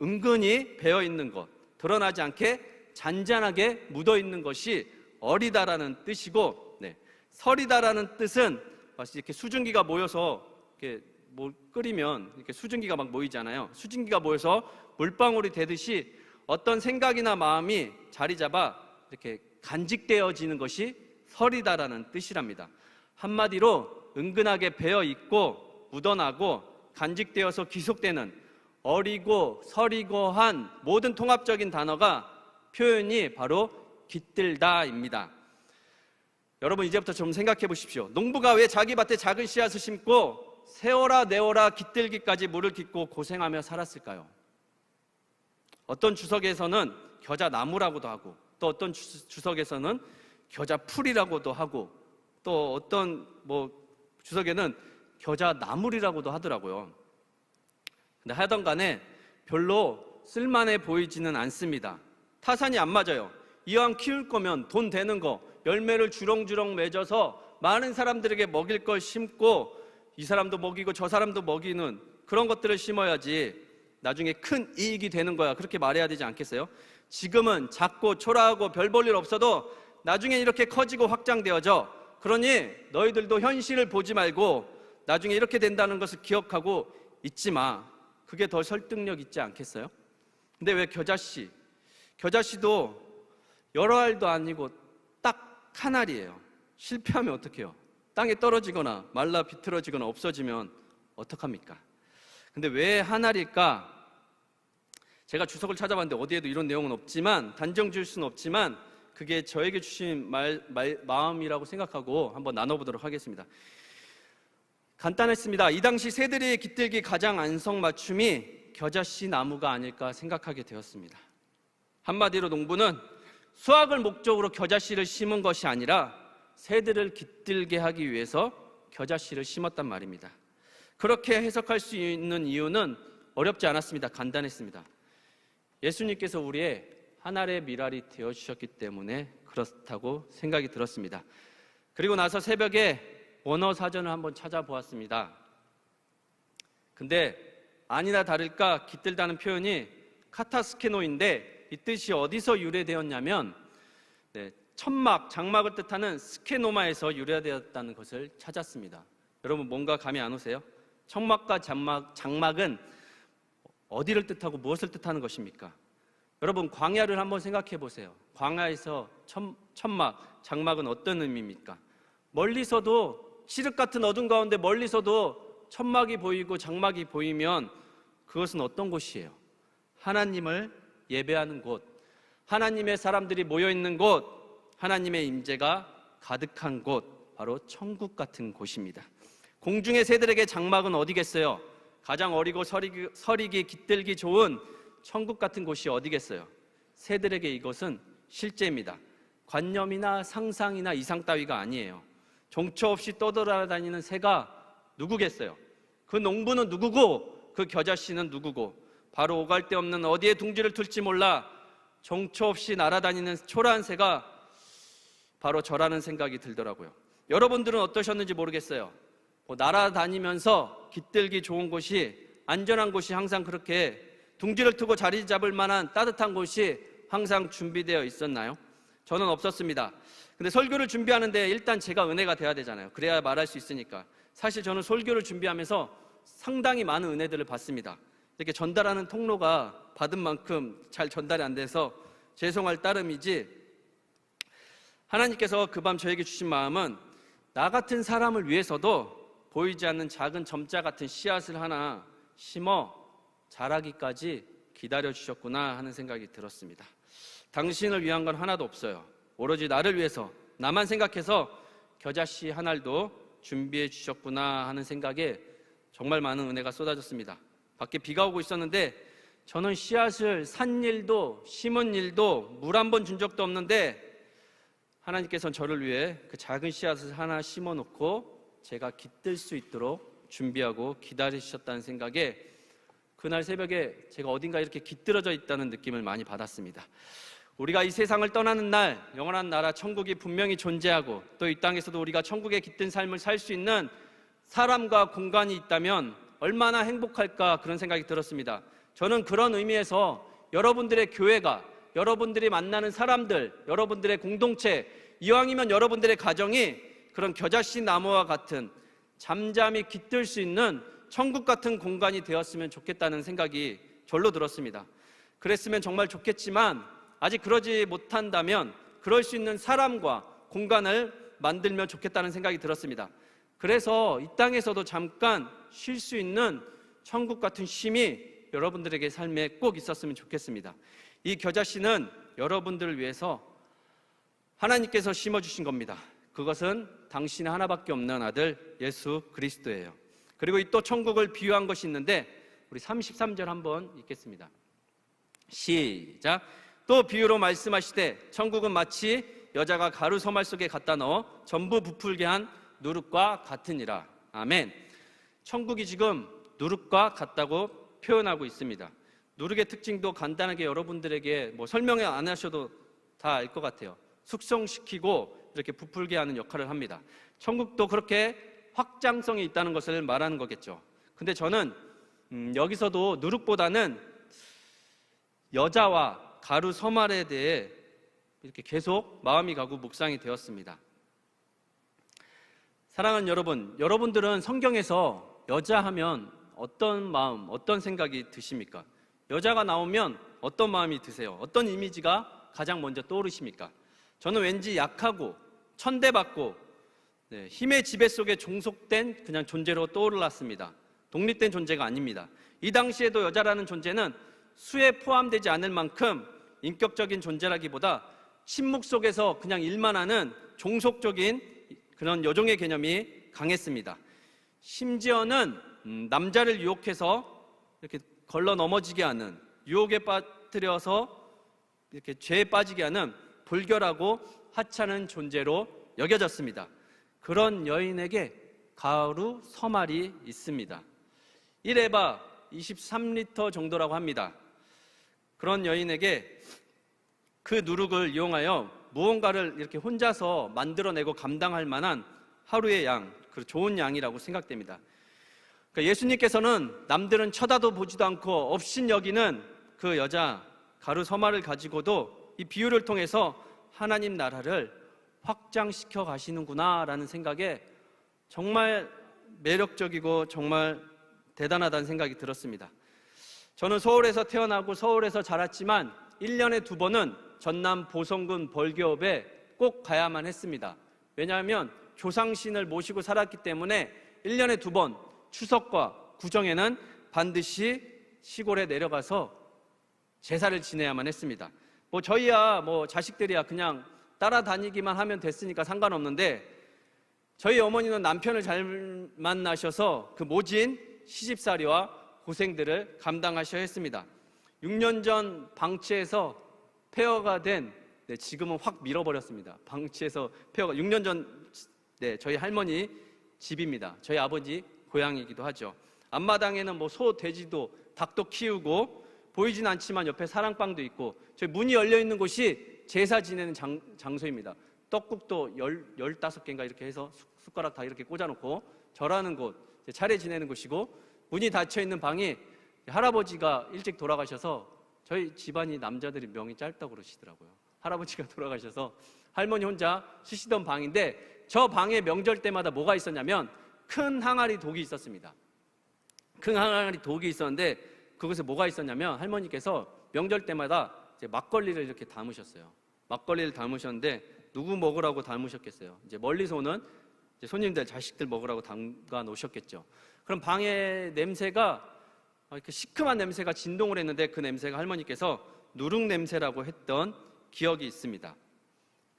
은근히 배어있는 것, 드러나지 않게 잔잔하게 묻어있는 것이 어리다라는 뜻이고, 서리다라는 뜻은 마치 이렇게 수증기가 모여서 이렇게 끓이면 이렇게 수증기가 막 모이잖아요. 수증기가 모여서 물방울이 되듯이 어떤 생각이나 마음이 자리 잡아 이렇게 간직되어지는 것이 서리다라는 뜻이랍니다. 한마디로 은근하게 배어 있고 묻어나고 간직되어서 기속되는 어리고 서리고 한 모든 통합적인 단어가 표현이 바로 깃들다입니다. 여러분 이제부터 좀 생각해 보십시오. 농부가 왜 자기 밭에 작은 씨앗을 심고 세워라 내워라 깃들기까지 물을 깃고 고생하며 살았을까요? 어떤 주석에서는 겨자나무라고도 하고 또 어떤 주석에서는 겨자풀이라고도 하고 또 어떤 주석에는 겨자나물이라고도 하더라고요. 근데 하여튼 간에 별로 쓸만해 보이지는 않습니다. 타산이 안 맞아요. 이왕 키울 거면 돈 되는 거, 열매를 주렁주렁 맺어서 많은 사람들에게 먹일 걸 심고 이 사람도 먹이고 저 사람도 먹이는 그런 것들을 심어야지 나중에 큰 이익이 되는 거야, 그렇게 말해야 되지 않겠어요? 지금은 작고 초라하고 별 볼 일 없어도 나중에 이렇게 커지고 확장되어져. 그러니 너희들도 현실을 보지 말고 나중에 이렇게 된다는 것을 기억하고 있지 마. 그게 더 설득력 있지 않겠어요? 근데 왜 겨자씨도 여러 알도 아니고 딱 한 알이에요. 실패하면 어떡해요? 땅에 떨어지거나 말라 비틀어지거나 없어지면 어떡합니까? 근데 왜 한 알일까? 제가 주석을 찾아봤는데 어디에도 이런 내용은 없지만, 단정 지을 수는 없지만 그게 저에게 주신 마음이라고 생각하고 한번 나눠보도록 하겠습니다. 간단했습니다. 이 당시 새들이 깃들기 가장 안성맞춤이 겨자씨 나무가 아닐까 생각하게 되었습니다. 한마디로 농부는 수확을 목적으로 겨자씨를 심은 것이 아니라 새들을 깃들게 하기 위해서 겨자씨를 심었단 말입니다. 그렇게 해석할 수 있는 이유는 어렵지 않았습니다. 간단했습니다. 예수님께서 우리의 한 알의 밀알이 되어주셨기 때문에 그렇다고 생각이 들었습니다. 그리고 나서 새벽에 원어 사전을 한번 찾아보았습니다. 근데 아니나 다를까 깃들다는 표현이 카타스케노인데 이 뜻이 어디서 유래되었냐면 천막, 장막을 뜻하는 스케노마에서 유래되었다는 것을 찾았습니다. 여러분 뭔가 감이 안 오세요? 천막과 장막은 어디를 뜻하고 무엇을 뜻하는 것입니까? 여러분 광야를 한번 생각해 보세요. 광야에서 천막, 장막은 어떤 의미입니까? 멀리서도 칠흑 같은 어둠 가운데 멀리서도 천막이 보이고 장막이 보이면 그것은 어떤 곳이에요? 하나님을 예배하는 곳, 하나님의 사람들이 모여있는 곳, 하나님의 임재가 가득한 곳, 바로 천국 같은 곳입니다. 공중의 새들에게 장막은 어디겠어요? 가장 어리고 서리기 깃들기 좋은 천국 같은 곳이 어디겠어요? 새들에게 이것은 실제입니다. 관념이나 상상이나 이상 따위가 아니에요. 종처 없이 떠돌아다니는 새가 누구겠어요? 그 농부는 누구고 그 겨자씨는 누구고 바로 오갈 데 없는 어디에 둥지를 틀지 몰라 종처 없이 날아다니는 초라한 새가 바로 저라는 생각이 들더라고요. 여러분들은 어떠셨는지 모르겠어요. 날아다니면서 깃들기 좋은 곳이, 안전한 곳이 항상 그렇게 둥지를 트고 자리 잡을 만한 따뜻한 곳이 항상 준비되어 있었나요? 저는 없었습니다. 근데 설교를 준비하는데 일단 제가 은혜가 돼야 되잖아요. 그래야 말할 수 있으니까. 사실 저는 설교를 준비하면서 상당히 많은 은혜들을 받습니다. 이렇게 전달하는 통로가 받은 만큼 잘 전달이 안 돼서 죄송할 따름이지, 하나님께서 그 밤 저에게 주신 마음은 나 같은 사람을 위해서도 보이지 않는 작은 점자 같은 씨앗을 하나 심어 자라기까지 기다려주셨구나 하는 생각이 들었습니다. 당신을 위한 건 하나도 없어요. 오로지 나를 위해서, 나만 생각해서 겨자씨 한 알도 준비해 주셨구나 하는 생각에 정말 많은 은혜가 쏟아졌습니다. 밖에 비가 오고 있었는데 저는 씨앗을 산 일도 심은 일도 물 한 번 준 적도 없는데 하나님께서는 저를 위해 그 작은 씨앗을 하나 심어놓고 제가 깃들 수 있도록 준비하고 기다리셨다는 생각에 그날 새벽에 제가 어딘가 이렇게 깃들어져 있다는 느낌을 많이 받았습니다. 우리가 이 세상을 떠나는 날 영원한 나라 천국이 분명히 존재하고 또 이 땅에서도 우리가 천국에 깃든 삶을 살 수 있는 사람과 공간이 있다면 얼마나 행복할까 그런 생각이 들었습니다. 저는 그런 의미에서 여러분들의 교회가, 여러분들이 만나는 사람들, 여러분들의 공동체, 이왕이면 여러분들의 가정이 그런 겨자씨 나무와 같은 잠잠히 깃들 수 있는 천국 같은 공간이 되었으면 좋겠다는 생각이 절로 들었습니다. 그랬으면 정말 좋겠지만 아직 그러지 못한다면 그럴 수 있는 사람과 공간을 만들면 좋겠다는 생각이 들었습니다. 그래서 이 땅에서도 잠깐 쉴 수 있는 천국 같은 쉼이 여러분들에게 삶에 꼭 있었으면 좋겠습니다. 이 겨자씨는 여러분들을 위해서 하나님께서 심어주신 겁니다. 그것은 당신의 하나밖에 없는 아들 예수 그리스도예요. 그리고 이 또 천국을 비유한 것이 있는데 우리 33절 한번 읽겠습니다. 시작. 또 비유로 말씀하시되 천국은 마치 여자가 가루 서말 속에 갖다 넣어 전부 부풀게 한 누룩과 같으니라. 아멘. 천국이 지금 누룩과 같다고 표현하고 있습니다. 누룩의 특징도 간단하게 여러분들에게 설명 안 하셔도 다 알 것 같아요. 숙성시키고 이렇게 부풀게 하는 역할을 합니다. 천국도 그렇게 확장성이 있다는 것을 말하는 거겠죠. 근데 저는 여기서도 누룩보다는 여자와 가루 서말에 대해 이렇게 계속 마음이 가고 묵상이 되었습니다. 사랑하는 여러분, 여러분들은 성경에서 여자 하면 어떤 마음, 어떤 생각이 드십니까? 여자가 나오면 어떤 마음이 드세요? 어떤 이미지가 가장 먼저 떠오르십니까? 저는 왠지 약하고 천대받고 힘의 지배 속에 종속된 그냥 존재로 떠올랐습니다. 독립된 존재가 아닙니다. 이 당시에도 여자라는 존재는 수에 포함되지 않을 만큼 인격적인 존재라기보다 침묵 속에서 그냥 일만 하는 종속적인 그런 여종의 개념이 강했습니다. 심지어는 남자를 유혹해서 이렇게 걸러 넘어지게 하는, 유혹에 빠뜨려서 이렇게 죄에 빠지게 하는 불결하고 하찮은 존재로 여겨졌습니다. 그런 여인에게 가루 서말이 있습니다. 1에바 23리터 정도라고 합니다. 그런 여인에게 그 누룩을 이용하여 무언가를 이렇게 혼자서 만들어내고 감당할 만한 하루의 양, 그 좋은 양이라고 생각됩니다. 그러니까 예수님께서는 남들은 쳐다도 보지도 않고 없인 여기는 그 여자 가루 서말을 가지고도 이 비유를 통해서 하나님 나라를 확장시켜 가시는구나 라는 생각에 정말 매력적이고 정말 대단하다는 생각이 들었습니다. 저는 서울에서 태어나고 서울에서 자랐지만 1년에 2번은 전남 보성군 벌교업에 꼭 가야만 했습니다. 왜냐하면 조상신을 모시고 살았기 때문에 1년에 2번 추석과 구정에는 반드시 시골에 내려가서 제사를 지내야만 했습니다. 저희야 자식들이야 그냥 따라다니기만 하면 됐으니까 상관없는데 저희 어머니는 남편을 잘 만나셔서 그 모진 시집살이와 고생들을 감당하셔야 했습니다. 6년 전 방치해서 폐허가 된, 지금은 확 밀어버렸습니다. 방치해서 폐허가 6년 전 저희 할머니 집입니다. 저희 아버지 고향이기도 하죠. 앞마당에는 뭐 소, 돼지도, 닭도 키우고 보이진 않지만 옆에 사랑방도 있고 저희 문이 열려 있는 곳이 제사 지내는 장소입니다. 떡국도 15개인가 이렇게 해서 숟가락 다 이렇게 꽂아놓고 절하는 곳, 차례 지내는 곳이고, 문이 닫혀 있는 방이 할아버지가 일찍 돌아가셔서 저희 집안이 남자들이 명이 짧다고 그러시더라고요. 할아버지가 돌아가셔서 할머니 혼자 쉬시던 방인데, 저 방에 명절 때마다 뭐가 있었냐면 큰 항아리 독이 있었습니다. 큰 항아리 독이 있었는데 그곳에 뭐가 있었냐면 할머니께서 명절 때마다 이제 막걸리를 이렇게 담으셨어요. 막걸리를 담으셨는데 누구 먹으라고 담으셨겠어요? 이제 멀리서 오는 이제 손님들, 자식들 먹으라고 담가 놓으셨겠죠. 그럼 방의 냄새가 이렇게 시큼한 냄새가 진동을 했는데 그 냄새가 할머니께서 누룩 냄새라고 했던 기억이 있습니다.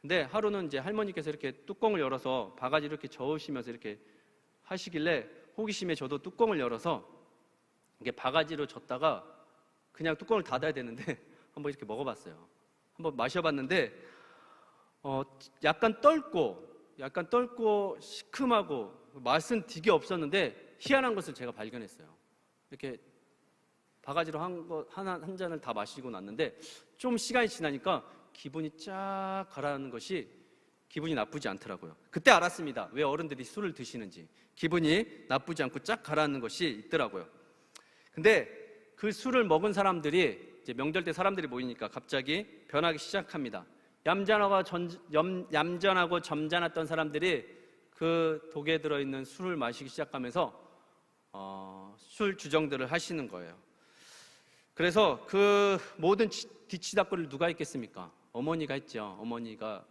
근데 하루는 이제 할머니께서 이렇게 뚜껑을 열어서 바가지를 이렇게 저으시면서 이렇게 하시길래 호기심에 저도 뚜껑을 열어서 이게 바가지로 젓다가 그냥 뚜껑을 닫아야 되는데 한번 이렇게 먹어봤어요. 한번 마셔봤는데 약간 떫고 시큼하고 맛은 되게 없었는데 희한한 것을 제가 발견했어요. 이렇게 바가지로 한 잔을 다 마시고 났는데 좀 시간이 지나니까 기분이 쫙 가라앉는 것이 기분이 나쁘지 않더라고요. 그때 알았습니다. 왜 어른들이 술을 드시는지. 기분이 나쁘지 않고 쫙 가라앉는 것이 있더라고요. 근데 그 술을 먹은 사람들이 이제 명절 때 사람들이 모이니까 갑자기 변하기 시작합니다. 얌전하고 점잖았던 사람들이 그 독에 들어있는 술을 마시기 시작하면서 술 주정들을 하시는 거예요. 그래서 그 모든 뒤치다꺼리를 누가 했겠습니까? 어머니가 했죠. 어머니가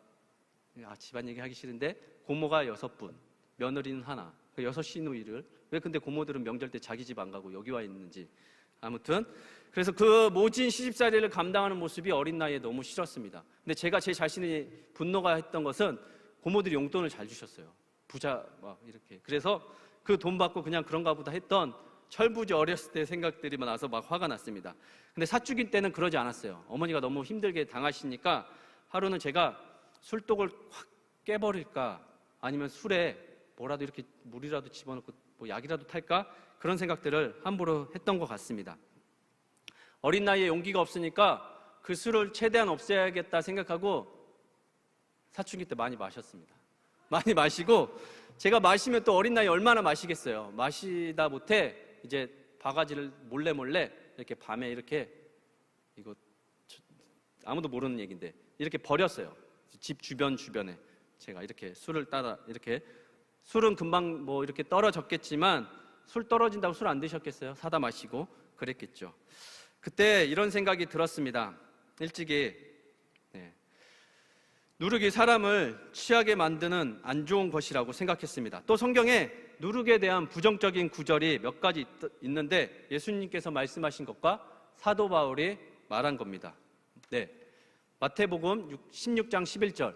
집안 얘기 하기 싫은데 고모가 6분, 며느리는 하나, 6시누이를 왜 근데 고모들은 명절 때 자기 집 안 가고 여기 와 있는지. 아무튼 그래서 그 모진 시집살이를 감당하는 모습이 어린 나이에 너무 싫었습니다. 근데 제가 제 자신이 분노가 했던 것은 고모들이 용돈을 잘 주셨어요. 부자 막 이렇게. 그래서 그 돈 받고 그냥 그런가 보다 했던 철부지 어렸을 때 생각들이 나서 막 화가 났습니다. 근데 사춘기 때는 그러지 않았어요. 어머니가 너무 힘들게 당하시니까 하루는 제가 술독을 확 깨버릴까, 아니면 술에 뭐라도 이렇게 물이라도 집어넣고 뭐 약이라도 탈까, 그런 생각들을 함부로 했던 것 같습니다. 어린 나이에 용기가 없으니까 그 술을 최대한 없애야겠다 생각하고 사춘기 때 많이 마셨습니다. 많이 마시고, 제가 마시면 또 어린 나이에 얼마나 마시겠어요. 마시다 못해 이제 바가지를 몰래 이렇게 밤에 이렇게, 이거 아무도 모르는 얘기인데 이렇게 버렸어요. 집 주변에 제가 이렇게 술을 따라, 이렇게 술은 금방 뭐 이렇게 떨어졌겠지만 술 떨어진다고 술 안 드셨겠어요? 사다 마시고 그랬겠죠. 그때 이런 생각이 들었습니다. 일찍이 누룩이 사람을 취하게 만드는 안 좋은 것이라고 생각했습니다. 또 성경에 누룩에 대한 부정적인 구절이 몇 가지 있는데 예수님께서 말씀하신 것과 사도 바울이 말한 겁니다. 마태복음 16장 11절,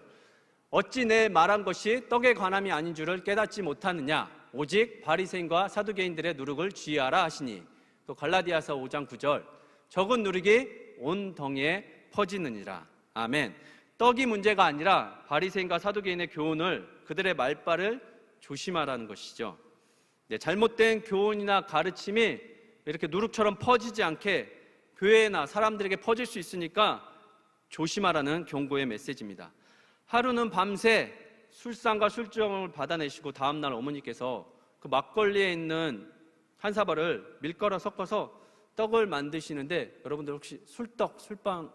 어찌 내 말한 것이 떡의 관함이 아닌 줄을 깨닫지 못하느냐, 오직 바리새인과 사두개인들의 누룩을 주의하라 하시니. 또 갈라디아서 5장 9절, 적은 누룩이 온 덩이에 퍼지느니라. 아멘. 떡이 문제가 아니라 바리새인과 사두개인의 교훈을, 그들의 말발을 조심하라는 것이죠. 잘못된 교훈이나 가르침이 이렇게 누룩처럼 퍼지지 않게 교회나 사람들에게 퍼질 수 있으니까 조심하라는 경고의 메시지입니다. 하루는 밤새 술상과 술주정을 받아내시고 다음날 어머니께서 그 막걸리에 있는 한 사발을 밀가루 섞어서 떡을 만드시는데, 여러분들 혹시 술빵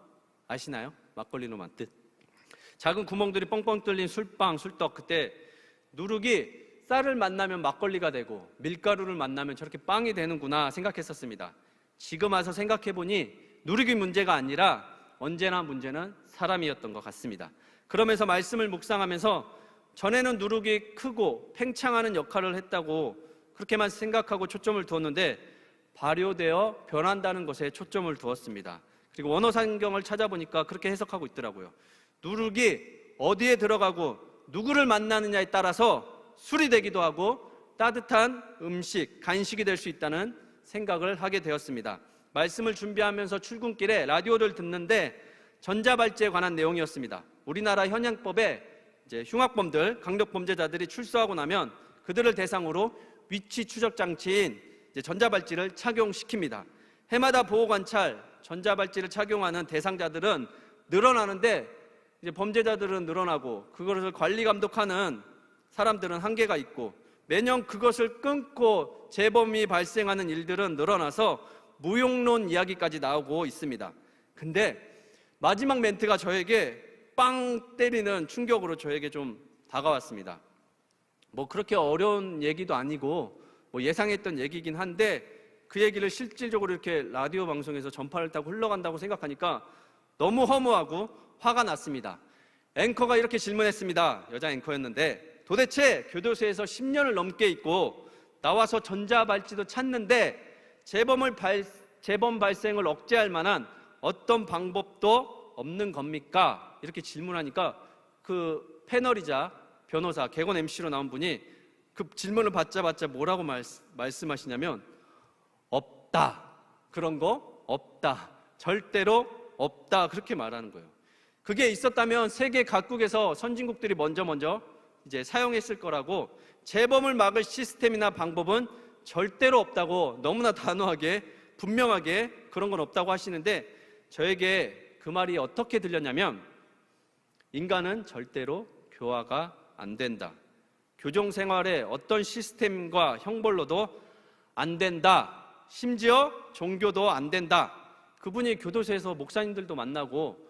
아시나요? 막걸리로 만든 작은 구멍들이 뻥뻥 뚫린 술빵, 술떡. 그때 누룩이 쌀을 만나면 막걸리가 되고 밀가루를 만나면 저렇게 빵이 되는구나 생각했었습니다. 지금 와서 생각해보니 누룩이 문제가 아니라 언제나 문제는 사람이었던 것 같습니다. 그러면서 말씀을 묵상하면서 전에는 누룩이 크고 팽창하는 역할을 했다고 그렇게만 생각하고 초점을 두었는데 발효되어 변한다는 것에 초점을 두었습니다. 그리고 원어 성경을 찾아보니까 그렇게 해석하고 있더라고요. 누룩이 어디에 들어가고 누구를 만나느냐에 따라서 술이 되기도 하고 따뜻한 음식, 간식이 될 수 있다는 생각을 하게 되었습니다. 말씀을 준비하면서 출근길에 라디오를 듣는데 전자발찌에 관한 내용이었습니다. 우리나라 현행법에 이제 흉악범들, 강력범죄자들이 출소하고 나면 그들을 대상으로 위치 추적 장치인 전자발찌를 착용시킵니다. 해마다 보호관찰 전자발찌를 착용하는 대상자들은 늘어나는데 이제 범죄자들은 늘어나고 그것을 관리 감독하는 사람들은 한계가 있고 매년 그것을 끊고 재범이 발생하는 일들은 늘어나서 무용론 이야기까지 나오고 있습니다. 근데 마지막 멘트가 저에게 빵 때리는 충격으로 저에게 좀 다가왔습니다. 뭐 그렇게 어려운 얘기도 아니고 뭐 예상했던 얘기긴 한데 그 얘기를 실질적으로 이렇게 라디오 방송에서 전파를 타고 흘러간다고 생각하니까 너무 허무하고 화가 났습니다. 앵커가 이렇게 질문했습니다. 여자 앵커였는데 도대체 교도소에서 10년을 넘게 있고 나와서 전자발찌도 찾는데 재범 발생을 억제할 만한 어떤 방법도 없는 겁니까? 이렇게 질문하니까 그 패널이자 변호사, 개건 MC로 나온 분이 그 질문을 받자마자 뭐라고 말씀하시냐면 없다. 그런 거 없다. 절대로 없다. 그렇게 말하는 거예요. 그게 있었다면 세계 각국에서 선진국들이 먼저 이제 사용했을 거라고 재범을 막을 시스템이나 방법은 절대로 없다고 너무나 단호하게 분명하게 그런 건 없다고 하시는데 저에게 그 말이 어떻게 들렸냐면 인간은 절대로 교화가 안 된다. 교정 생활의 어떤 시스템과 형벌로도 안 된다. 심지어 종교도 안 된다. 그분이 교도소에서 목사님들도 만나고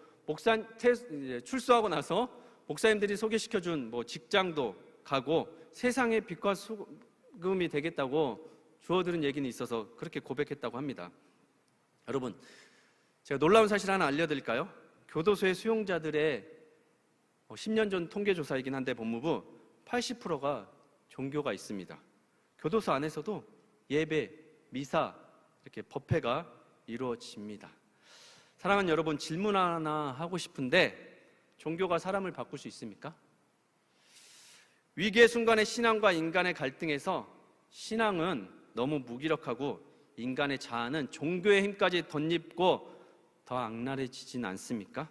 출소하고 나서 목사님들이 소개시켜준 뭐 직장도 가고 세상의 빛과 소금이 되겠다고 주워들은 얘기는 있어서 그렇게 고백했다고 합니다. 여러분, 제가 놀라운 사실 하나 알려드릴까요? 교도소의 수용자들의 10년 전 통계조사이긴 한데 법무부 80%가 종교가 있습니다. 교도소 안에서도 예배, 미사, 이렇게 법회가 이루어집니다. 사랑하는 여러분, 질문 하나 하고 싶은데 종교가 사람을 바꿀 수 있습니까? 위기의 순간에 신앙과 인간의 갈등에서 신앙은 너무 무기력하고 인간의 자아는 종교의 힘까지 덧입고 더 악랄해지진 않습니까?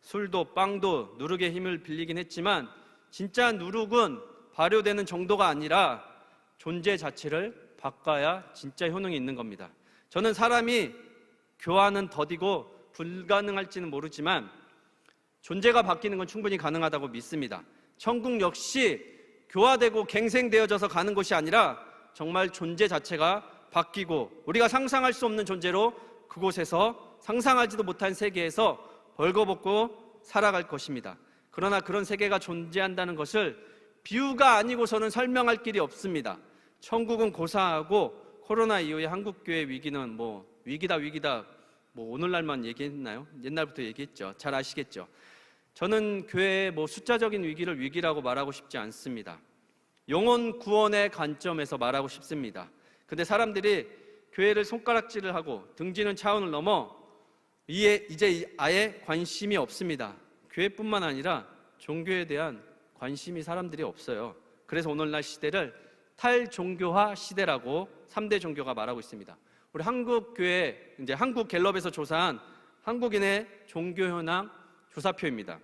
술도 빵도 누룩의 힘을 빌리긴 했지만 진짜 누룩은 발효되는 정도가 아니라 존재 자체를 바꿔야 진짜 효능이 있는 겁니다. 저는 사람이 교화는 더디고 불가능할지는 모르지만 존재가 바뀌는 건 충분히 가능하다고 믿습니다. 천국 역시 교화되고 갱생되어져서 가는 곳이 아니라 정말 존재 자체가 바뀌고 우리가 상상할 수 없는 존재로 그곳에서 상상하지도 못한 세계에서 벌거벗고 살아갈 것입니다. 그러나 그런 세계가 존재한다는 것을 비유가 아니고서는 설명할 길이 없습니다. 천국은 고사하고 코로나 이후의 한국교회 위기는 뭐 위기다 뭐 오늘날만 얘기했나요? 옛날부터 얘기했죠. 잘 아시겠죠? 저는 교회의 뭐 숫자적인 위기를 위기라고 말하고 싶지 않습니다. 영혼 구원의 관점에서 말하고 싶습니다. 근데 사람들이 교회를 손가락질을 하고 등지는 차원을 넘어 이제 아예 관심이 없습니다. 교회뿐만 아니라 종교에 대한 관심이 사람들이 없어요. 그래서 오늘날 시대를 탈종교화 시대라고 3대 종교가 말하고 있습니다. 우리 한국교회, 이제 한국갤럽에서 조사한 한국인의 종교 현황 조사표입니다.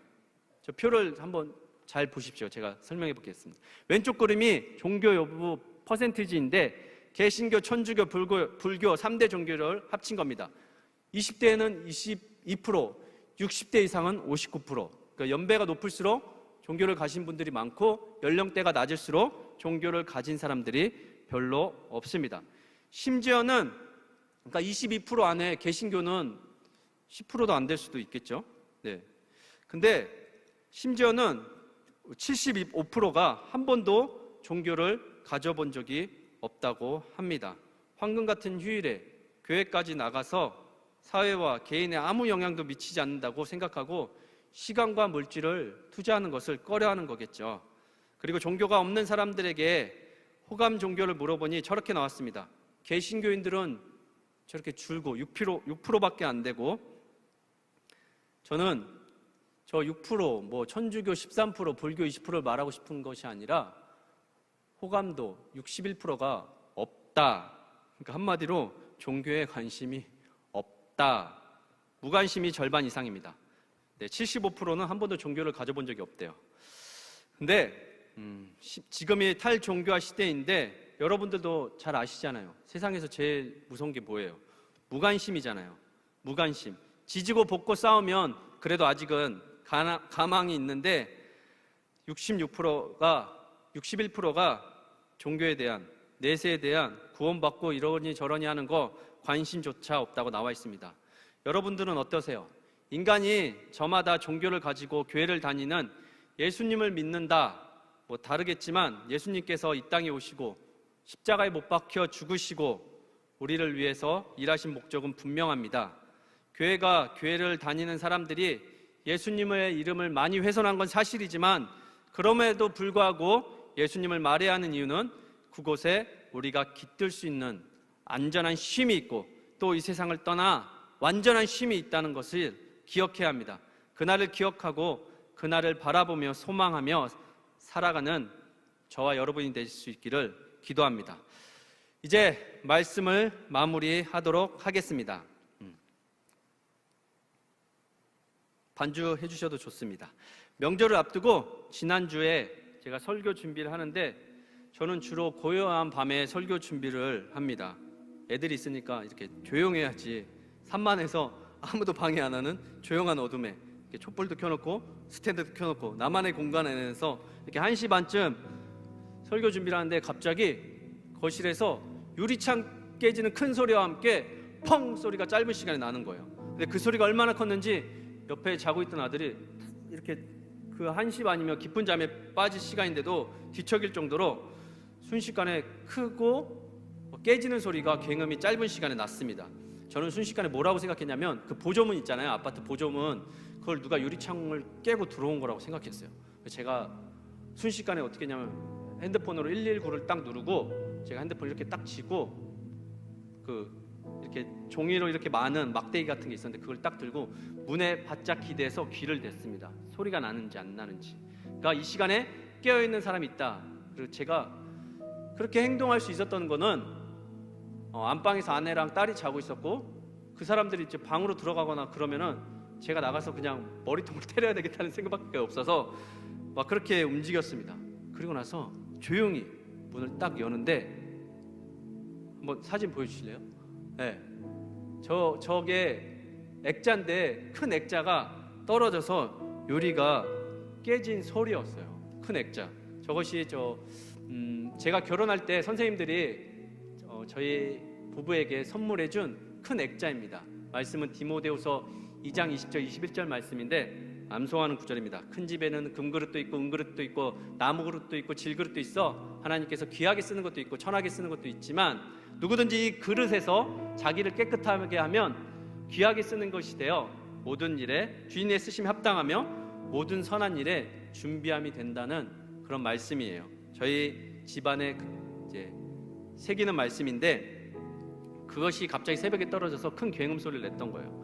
저 표를 한번 잘 보십시오. 제가 설명해 보겠습니다. 왼쪽 그림이 종교 여부 퍼센티지인데 개신교, 천주교, 불교 3대 종교를 합친 겁니다. 20대에는 22%, 60대 이상은 59%. 그러니까 연배가 높을수록 종교를 가신 분들이 많고 연령대가 낮을수록 종교를 가진 사람들이 별로 없습니다. 심지어는 그러니까 22% 안에 개신교는 10%도 안 될 수도 있겠죠. 네. 근데 심지어는 75%가 한 번도 종교를 가져본 적이 없다고 합니다. 황금 같은 휴일에 교회까지 나가서 사회와 개인에 아무 영향도 미치지 않는다고 생각하고 시간과 물질을 투자하는 것을 꺼려하는 거겠죠. 그리고 종교가 없는 사람들에게 호감 종교를 물어보니 저렇게 나왔습니다. 개신교인들은 저렇게 줄고 6%밖에 안 되고 저는 저 6%, 뭐 천주교 13%, 불교 20%를 말하고 싶은 것이 아니라 호감도 61%가 없다. 그러니까 한마디로 종교에 관심이 없다. 무관심이 절반 이상입니다. 네, 75%는 한 번도 종교를 가져본 적이 없대요. 근데 지금이 탈종교화 시대인데 여러분들도 잘 아시잖아요. 세상에서 제일 무서운 게 뭐예요? 무관심이잖아요. 무관심. 지지고 볶고 싸우면 그래도 아직은 가망이 있는데 61%가 종교에 대한, 내세에 대한 구원받고 이러니 저러니 하는 거 관심조차 없다고 나와 있습니다. 여러분들은 어떠세요? 인간이 저마다 종교를 가지고 교회를 다니는, 예수님을 믿는다, 뭐 다르겠지만 예수님께서 이 땅에 오시고 십자가에 못 박혀 죽으시고 우리를 위해서 일하신 목적은 분명합니다. 교회를 다니는 사람들이 예수님의 이름을 많이 훼손한 건 사실이지만 그럼에도 불구하고 예수님을 말해야 하는 이유는 그곳에 우리가 깃들 수 있는 안전한 쉼이 있고 또 이 세상을 떠나 완전한 쉼이 있다는 것을 기억해야 합니다. 그날을 기억하고 그날을 바라보며 소망하며 살아가는 저와 여러분이 되실 수 있기를 기도합니다. 이제 말씀을 마무리하도록 하겠습니다. 반주해 주셔도 좋습니다. 명절을 앞두고 지난주에 제가 설교 준비를 하는데 저는 주로 고요한 밤에 설교 준비를 합니다. 애들이 있으니까 이렇게 조용해야지, 산만해서 아무도 방해 안 하는 조용한 어둠에 이렇게 촛불도 켜놓고 스탠드도 켜놓고 나만의 공간 안에서 이렇게 1시 반쯤 설교 준비를 하는데 갑자기 거실에서 유리창 깨지는 큰 소리와 함께 펑 소리가 짧은 시간에 나는 거예요. 근데 그 소리가 얼마나 컸는지 옆에 자고 있던 아들이 이렇게 그 1시 반이면 깊은 잠에 빠질 시간인데도 뒤척일 정도로 순식간에 크고 깨지는 소리가 굉음이 짧은 시간에 났습니다. 저는 순식간에 뭐라고 생각했냐면 그 보조문 있잖아요. 아파트 보조문, 그걸 누가 유리창을 깨고 들어온 거라고 생각했어요. 제가 순식간에 어떻게 했냐면 핸드폰으로 119를 딱 누르고 제가 핸드폰 이렇게 딱 쥐고 이렇게 종이로 이렇게 많은 막대기 같은 게 있었는데 그걸 딱 들고 문에 바짝 기대서 귀를 댔습니다. 소리가 나는지 안 나는지. 그러니까 이 시간에 깨어있는 사람이 있다. 그리고 제가 그렇게 행동할 수 있었던 거는 안방에서 아내랑 딸이 자고 있었고 그 사람들이 이제 방으로 들어가거나 그러면은 제가 나가서 그냥 머리통을 때려야 되겠다는 생각밖에 없어서 막 그렇게 움직였습니다. 그리고 나서 조용히 문을 딱 여는데 한번 사진 보여주실래요? 네. 저게 액자인데 큰 액자가 떨어져서 유리가 깨진 소리였어요. 큰 액자. 저것이 제가 결혼할 때 선생님들이 저희 부부에게 선물해준 큰 액자입니다. 말씀은 디모데후서 2장 20절 21절 말씀인데 암송하는 구절입니다. 큰 집에는 금그릇도 있고 은그릇도 있고 나무그릇도 있고 질그릇도 있어 하나님께서 귀하게 쓰는 것도 있고 천하게 쓰는 것도 있지만 누구든지 이 그릇에서 자기를 깨끗하게 하면 귀하게 쓰는 것이 되어 모든 일에 주인의 쓰심에 합당하며 모든 선한 일에 준비함이 된다는 그런 말씀이에요. 저희 집안에 이제 새기는 말씀인데 그것이 갑자기 새벽에 떨어져서 큰 굉음 소리를 냈던 거예요.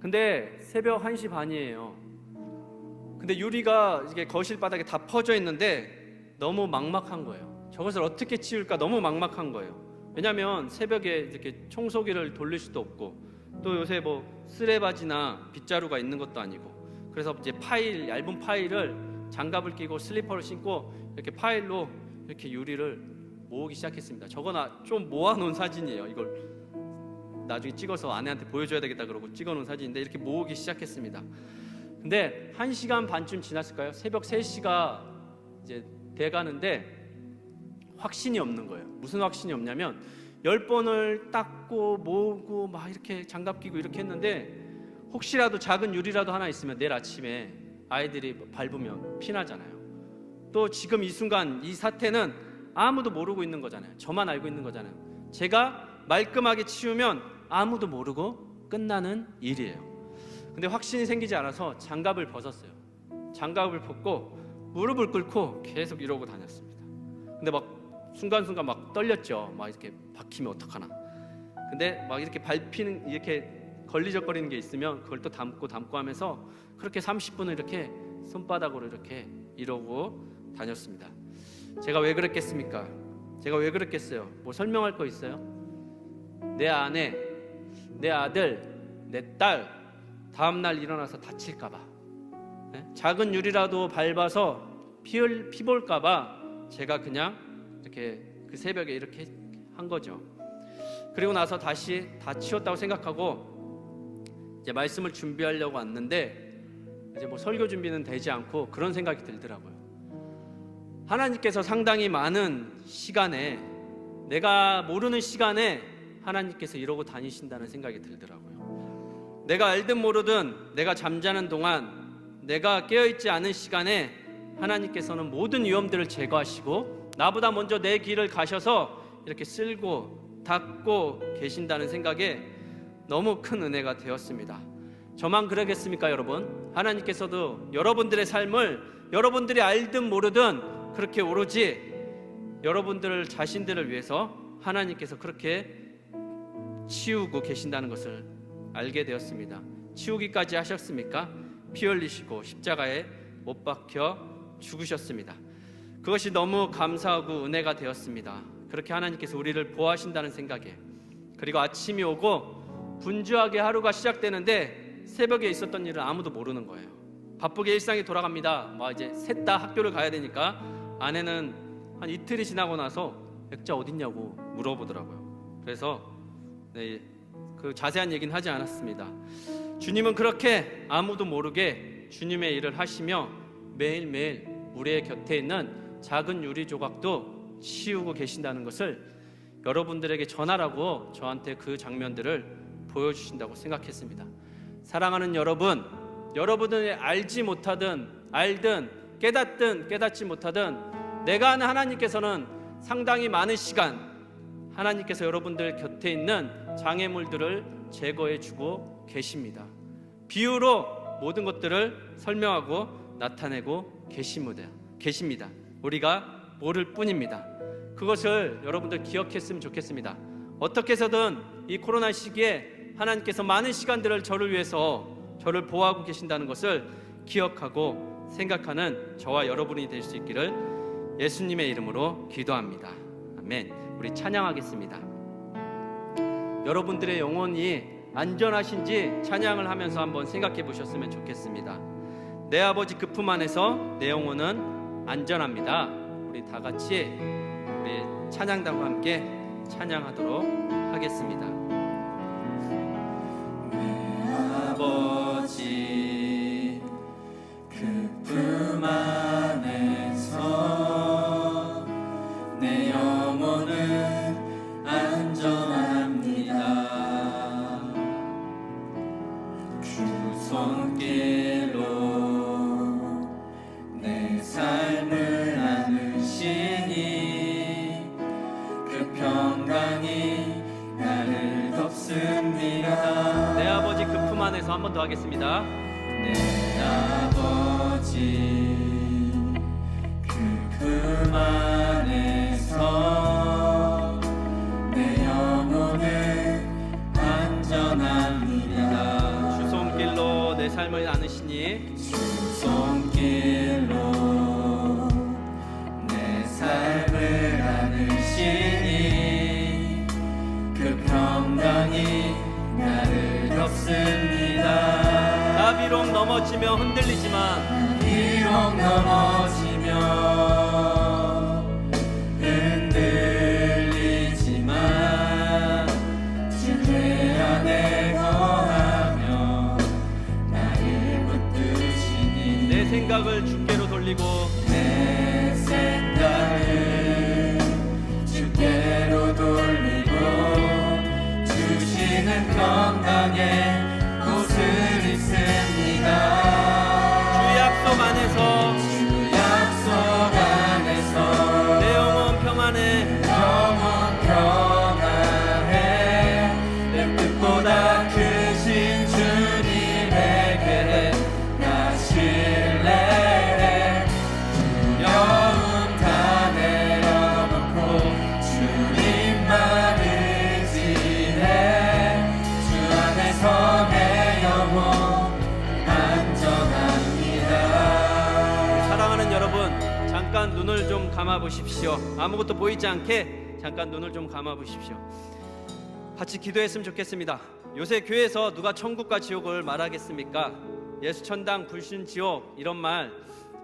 근데 새벽 1시 반이에요. 근데 유리가 이게 거실 바닥에 다 퍼져 있는데 너무 막막한 거예요. 저것을 어떻게 치울까 너무 막막한 거예요. 왜냐하면 새벽에 이렇게 청소기를 돌릴 수도 없고 또 요새 뭐 쓰레바지나 빗자루가 있는 것도 아니고 그래서 이제 얇은 파일을 장갑을 끼고 슬리퍼를 신고 이렇게 파일로 이렇게 유리를 모으기 시작했습니다. 저거 좀 모아놓은 사진이에요. 이걸 나중에 찍어서 아내한테 보여줘야 되겠다 그러고 찍어놓은 사진인데 이렇게 모으기 시작했습니다. 근데 1시간 반쯤 지났을까요? 새벽 3시가 이제 돼가는데 확신이 없는 거예요. 무슨 확신이 없냐면 10번을 닦고 모으고 막 이렇게 장갑 끼고 이렇게 했는데 혹시라도 작은 유리라도 하나 있으면 내일 아침에 아이들이 밟으면 피나잖아요. 또 지금 이 순간 이 사태는 아무도 모르고 있는 거잖아요. 저만 알고 있는 거잖아요. 제가 말끔하게 치우면 아무도 모르고 끝나는 일이에요. 근데 확신이 생기지 않아서 장갑을 벗었어요. 장갑을 벗고 무릎을 꿇고 계속 이러고 다녔습니다. 근데 막 순간순간 막 떨렸죠. 막 이렇게 박히면 어떡하나. 근데 막 이렇게 밟히는 이렇게 걸리적거리는 게 있으면 그걸 또 담고 하면서 그렇게 30분을 이렇게 손바닥으로 이렇게 이러고 다녔습니다. 제가 왜 그랬겠습니까? 제가 왜 그랬겠어요? 뭐 설명할 거 있어요? 내 아내, 내 아들, 내 딸 다음날 일어나서 다칠까 봐, 작은 유리라도 밟아서 피 볼까 봐 제가 그냥 이렇게 그 새벽에 이렇게 한 거죠. 그리고 나서 다시 다 치웠다고 생각하고 이제 말씀을 준비하려고 왔는데 이제 뭐 설교 준비는 되지 않고 그런 생각이 들더라고요. 하나님께서 상당히 많은 시간에, 내가 모르는 시간에 하나님께서 이러고 다니신다는 생각이 들더라고요. 내가 알든 모르든 내가 잠자는 동안, 내가 깨어있지 않은 시간에 하나님께서는 모든 위험들을 제거하시고 나보다 먼저 내 길을 가셔서 이렇게 쓸고 닦고 계신다는 생각에 너무 큰 은혜가 되었습니다. 저만 그러겠습니까, 여러분? 하나님께서도 여러분들의 삶을 여러분들이 알든 모르든 그렇게 오로지 여러분들 자신들을 위해서 하나님께서 그렇게 치우고 계신다는 것을 알게 되었습니다. 치우기까지 하셨습니까? 피 흘리시고 십자가에 못 박혀 죽으셨습니다. 그것이 너무 감사하고 은혜가 되었습니다. 그렇게 하나님께서 우리를 보호하신다는 생각에, 그리고 아침이 오고 분주하게 하루가 시작되는데 새벽에 있었던 일을 아무도 모르는 거예요. 바쁘게 일상이 돌아갑니다. 이제 셋 다 학교를 가야 되니까 아내는 한 이틀이 지나고 나서 액자 어딨냐고 물어보더라고요. 그래서 그 자세한 얘기는 하지 않았습니다. 주님은 그렇게 아무도 모르게 주님의 일을 하시며 매일매일 우리의 곁에 있는 작은 유리 조각도 치우고 계신다는 것을 여러분들에게 전하라고 저한테 그 장면들을 보여주신다고 생각했습니다. 사랑하는 여러분, 여러분들이 알지 못하든 알든 깨닫든 깨닫지 못하든 내가 아는 하나님께서는 상당히 많은 시간 하나님께서 여러분들 곁에 있는 장애물들을 제거해주고 계십니다. 비유로 모든 것들을 설명하고 나타내고 계십니다. 우리가 모를 뿐입니다. 그것을 여러분들 기억했으면 좋겠습니다. 어떻게 해서든 이 코로나 시기에 하나님께서 많은 시간들을 저를 위해서 저를 보호하고 계신다는 것을 기억하고 생각하는 저와 여러분이 될 수 있기를 예수님의 이름으로 기도합니다. 아멘. 우리 찬양하겠습니다. 여러분들의 영혼이 안전하신지 찬양을 하면서 한번 생각해 보셨으면 좋겠습니다. 내 아버지 그 품 안에서 내 영혼은 안전합니다. 우리 다 같이 우리 찬양단과 함께 찬양하도록 하겠습니다. 내 아버지 그 품 안에서 내 영혼은 안전합니다. 주 손길로 내 삶을 안으시니 그 평강이 나를 덮습니다. 내 아버지 그 품 안에서 한 번 더 하겠습니다. 내 아버지 그 품 안에서 내 영혼은 안전합니다. 주 손길로 내 삶을 안으시니 주 손길로 내 삶을 안으시니 그 평강이 나를 덮습니다. 나 비록 넘어지며 흔들리지만 비록 넘어지며 흔들리지만 주의 안에 거하며 나를 붙드시니 내 생각을 주께로 돌리고 내 생각을 주께로 돌리고 주시는 평강에 옷을 입습니다. 주 약속 안에서 내 영혼 평안해 내 뜻보다 크신 주님에게 나 신뢰해 주 감아 보십시오. 아무것도 보이지 않게 잠깐 눈을 좀 감아 보십시오. 같이 기도했으면 좋겠습니다. 요새 교회에서 누가 천국과 지옥을 말하겠습니까? 예수 천당 불신 지옥 이런 말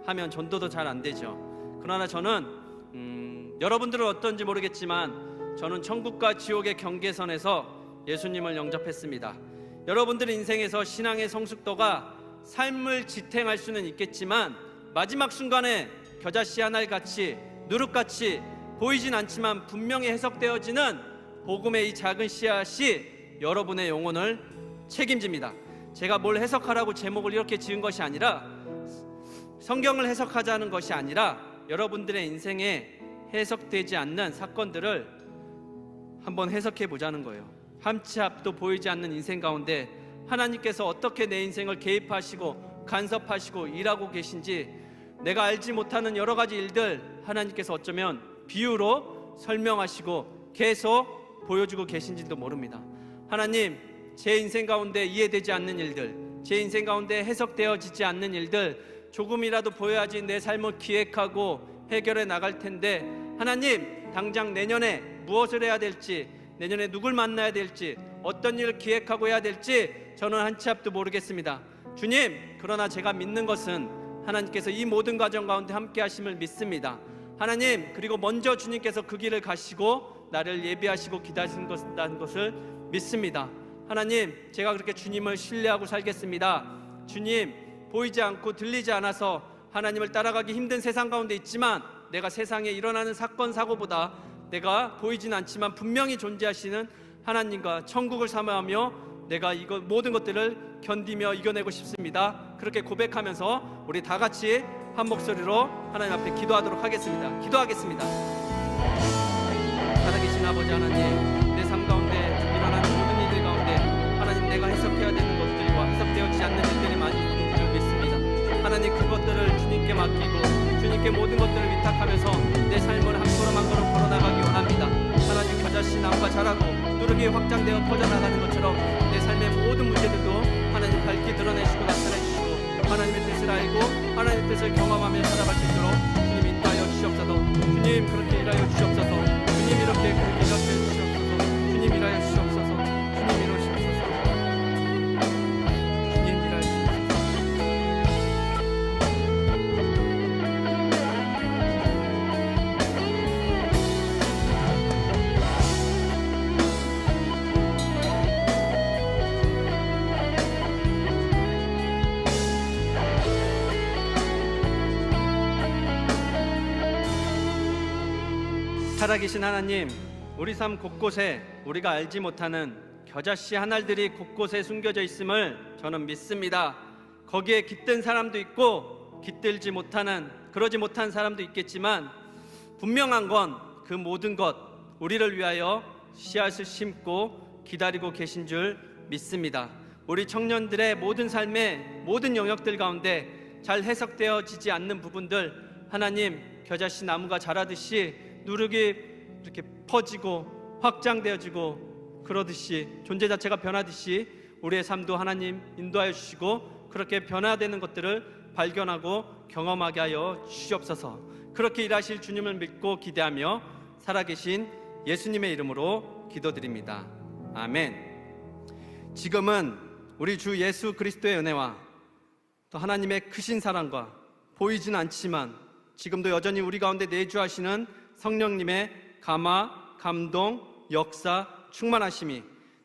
하면 전도도 잘 안 되죠. 그러나 저는 여러분들은 어떤지 모르겠지만 저는 천국과 지옥의 경계선에서 예수님을 영접했습니다. 여러분들의 인생에서 신앙의 성숙도가 삶을 지탱할 수는 있겠지만 마지막 순간에 겨자씨 하나 같이 누룩같이 보이진 않지만 분명히 해석되어지는 복음의 이 작은 씨앗이 여러분의 영혼을 책임집니다. 제가 뭘 해석하라고 제목을 이렇게 지은 것이 아니라, 성경을 해석하자는 것이 아니라 여러분들의 인생에 해석되지 않는 사건들을 한번 해석해 보자는 거예요. 함치 앞도 보이지 않는 인생 가운데 하나님께서 어떻게 내 인생을 개입하시고 간섭하시고 일하고 계신지, 내가 알지 못하는 여러 가지 일들 하나님께서 어쩌면 비유로 설명하시고 계속 보여주고 계신지도 모릅니다. 하나님, 제 인생 가운데 이해되지 않는 일들, 제 인생 가운데 해석되어지지 않는 일들 조금이라도 보여야지 내 삶을 기획하고 해결해 나갈 텐데, 하나님, 당장 내년에 무엇을 해야 될지, 내년에 누굴 만나야 될지, 어떤 일을 기획하고 해야 될지 저는 한치 앞도 모르겠습니다. 주님, 그러나 제가 믿는 것은 하나님께서 이 모든 과정 가운데 함께 하심을 믿습니다. 하나님, 그리고 먼저 주님께서 그 길을 가시고 나를 예비하시고 기다리시는 것을 믿습니다. 하나님, 제가 그렇게 주님을 신뢰하고 살겠습니다. 주님, 보이지 않고 들리지 않아서 하나님을 따라가기 힘든 세상 가운데 있지만, 내가 세상에 일어나는 사건 사고보다 내가 보이진 않지만 분명히 존재하시는 하나님과 천국을 사모하며 내가 이거 모든 것들을 견디며 이겨내고 싶습니다. 그렇게 고백하면서 우리 다 같이 한 목소리로 하나님 앞에 기도하도록 하겠습니다. 기도하겠습니다. 살아계신 아버지 하나님, 내 삶 가운데 일어나는 모든 일들 가운데 하나님, 내가 해석해야 되는 것들과 해석되어지지 않는 일들이 많이 있는 줄 믿습니다. 하나님, 그것들을 주님께 맡기고 주님께 모든 것들을 위탁하면서 내 삶을 한 걸음 한 걸음 걸어나가기 원합니다. 하나님, 겨자씨 나무가 자라고 누룩이 확장되어 퍼져나가는 것처럼 내 삶의 모든 문제들도 하나님 밝히 드러내시고 나타내 주시고 하나님의 뜻을 알고 하나님의 뜻을 경험하며 살아갈 수 있도록 주님 인도하여 주시옵소서. 주님, 그렇게 일하여 주시옵소서. 주님, 이렇게 그렇게 일하여 주시옵소서. 주님, 일하여 주시옵소서. 주님, 이루시옵소서. 주님, 일하여 주시옵소서. 살아계신 하나님, 우리 삶 곳곳에 우리가 알지 못하는 겨자씨 하나들이 곳곳에 숨겨져 있음을 저는 믿습니다. 거기에 깃든 사람도 있고 깃들지 못하는, 그러지 못한 사람도 있겠지만 분명한 건 그 모든 것 우리를 위하여 씨앗을 심고 기다리고 계신 줄 믿습니다. 우리 청년들의 모든 삶의 모든 영역들 가운데 잘 해석되어지지 않는 부분들, 하나님, 겨자씨 나무가 자라듯이 누룩이 이렇게 퍼지고 확장되어지고 그러듯이 존재 자체가 변하듯이 우리의 삶도 하나님 인도하여 주시고 그렇게 변화되는 것들을 발견하고 경험하게 하여 주시옵소서. 그렇게 일하실 주님을 믿고 기대하며 살아계신 예수님의 이름으로 기도드립니다. 아멘. 지금은 우리 주 예수 그리스도의 은혜와 또 하나님의 크신 사랑과 보이진 않지만 지금도 여전히 우리 가운데 내주하시는 성령님의 감화, 감동, 역사, 충만하심이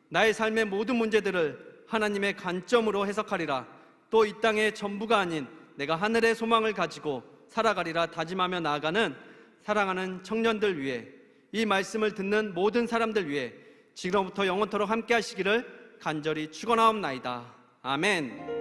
나의 삶의 모든 문제들을 하나님의 관점으로 해석하리라, 또 이 땅의 전부가 아닌 내가 하늘의 소망을 가지고 살아가리라 다짐하며 나아가는 사랑하는 청년들 위해, 이 말씀을 듣는 모든 사람들 위해 지금부터 영원토록 함께 하시기를 간절히 축원하옵나이다. 아멘.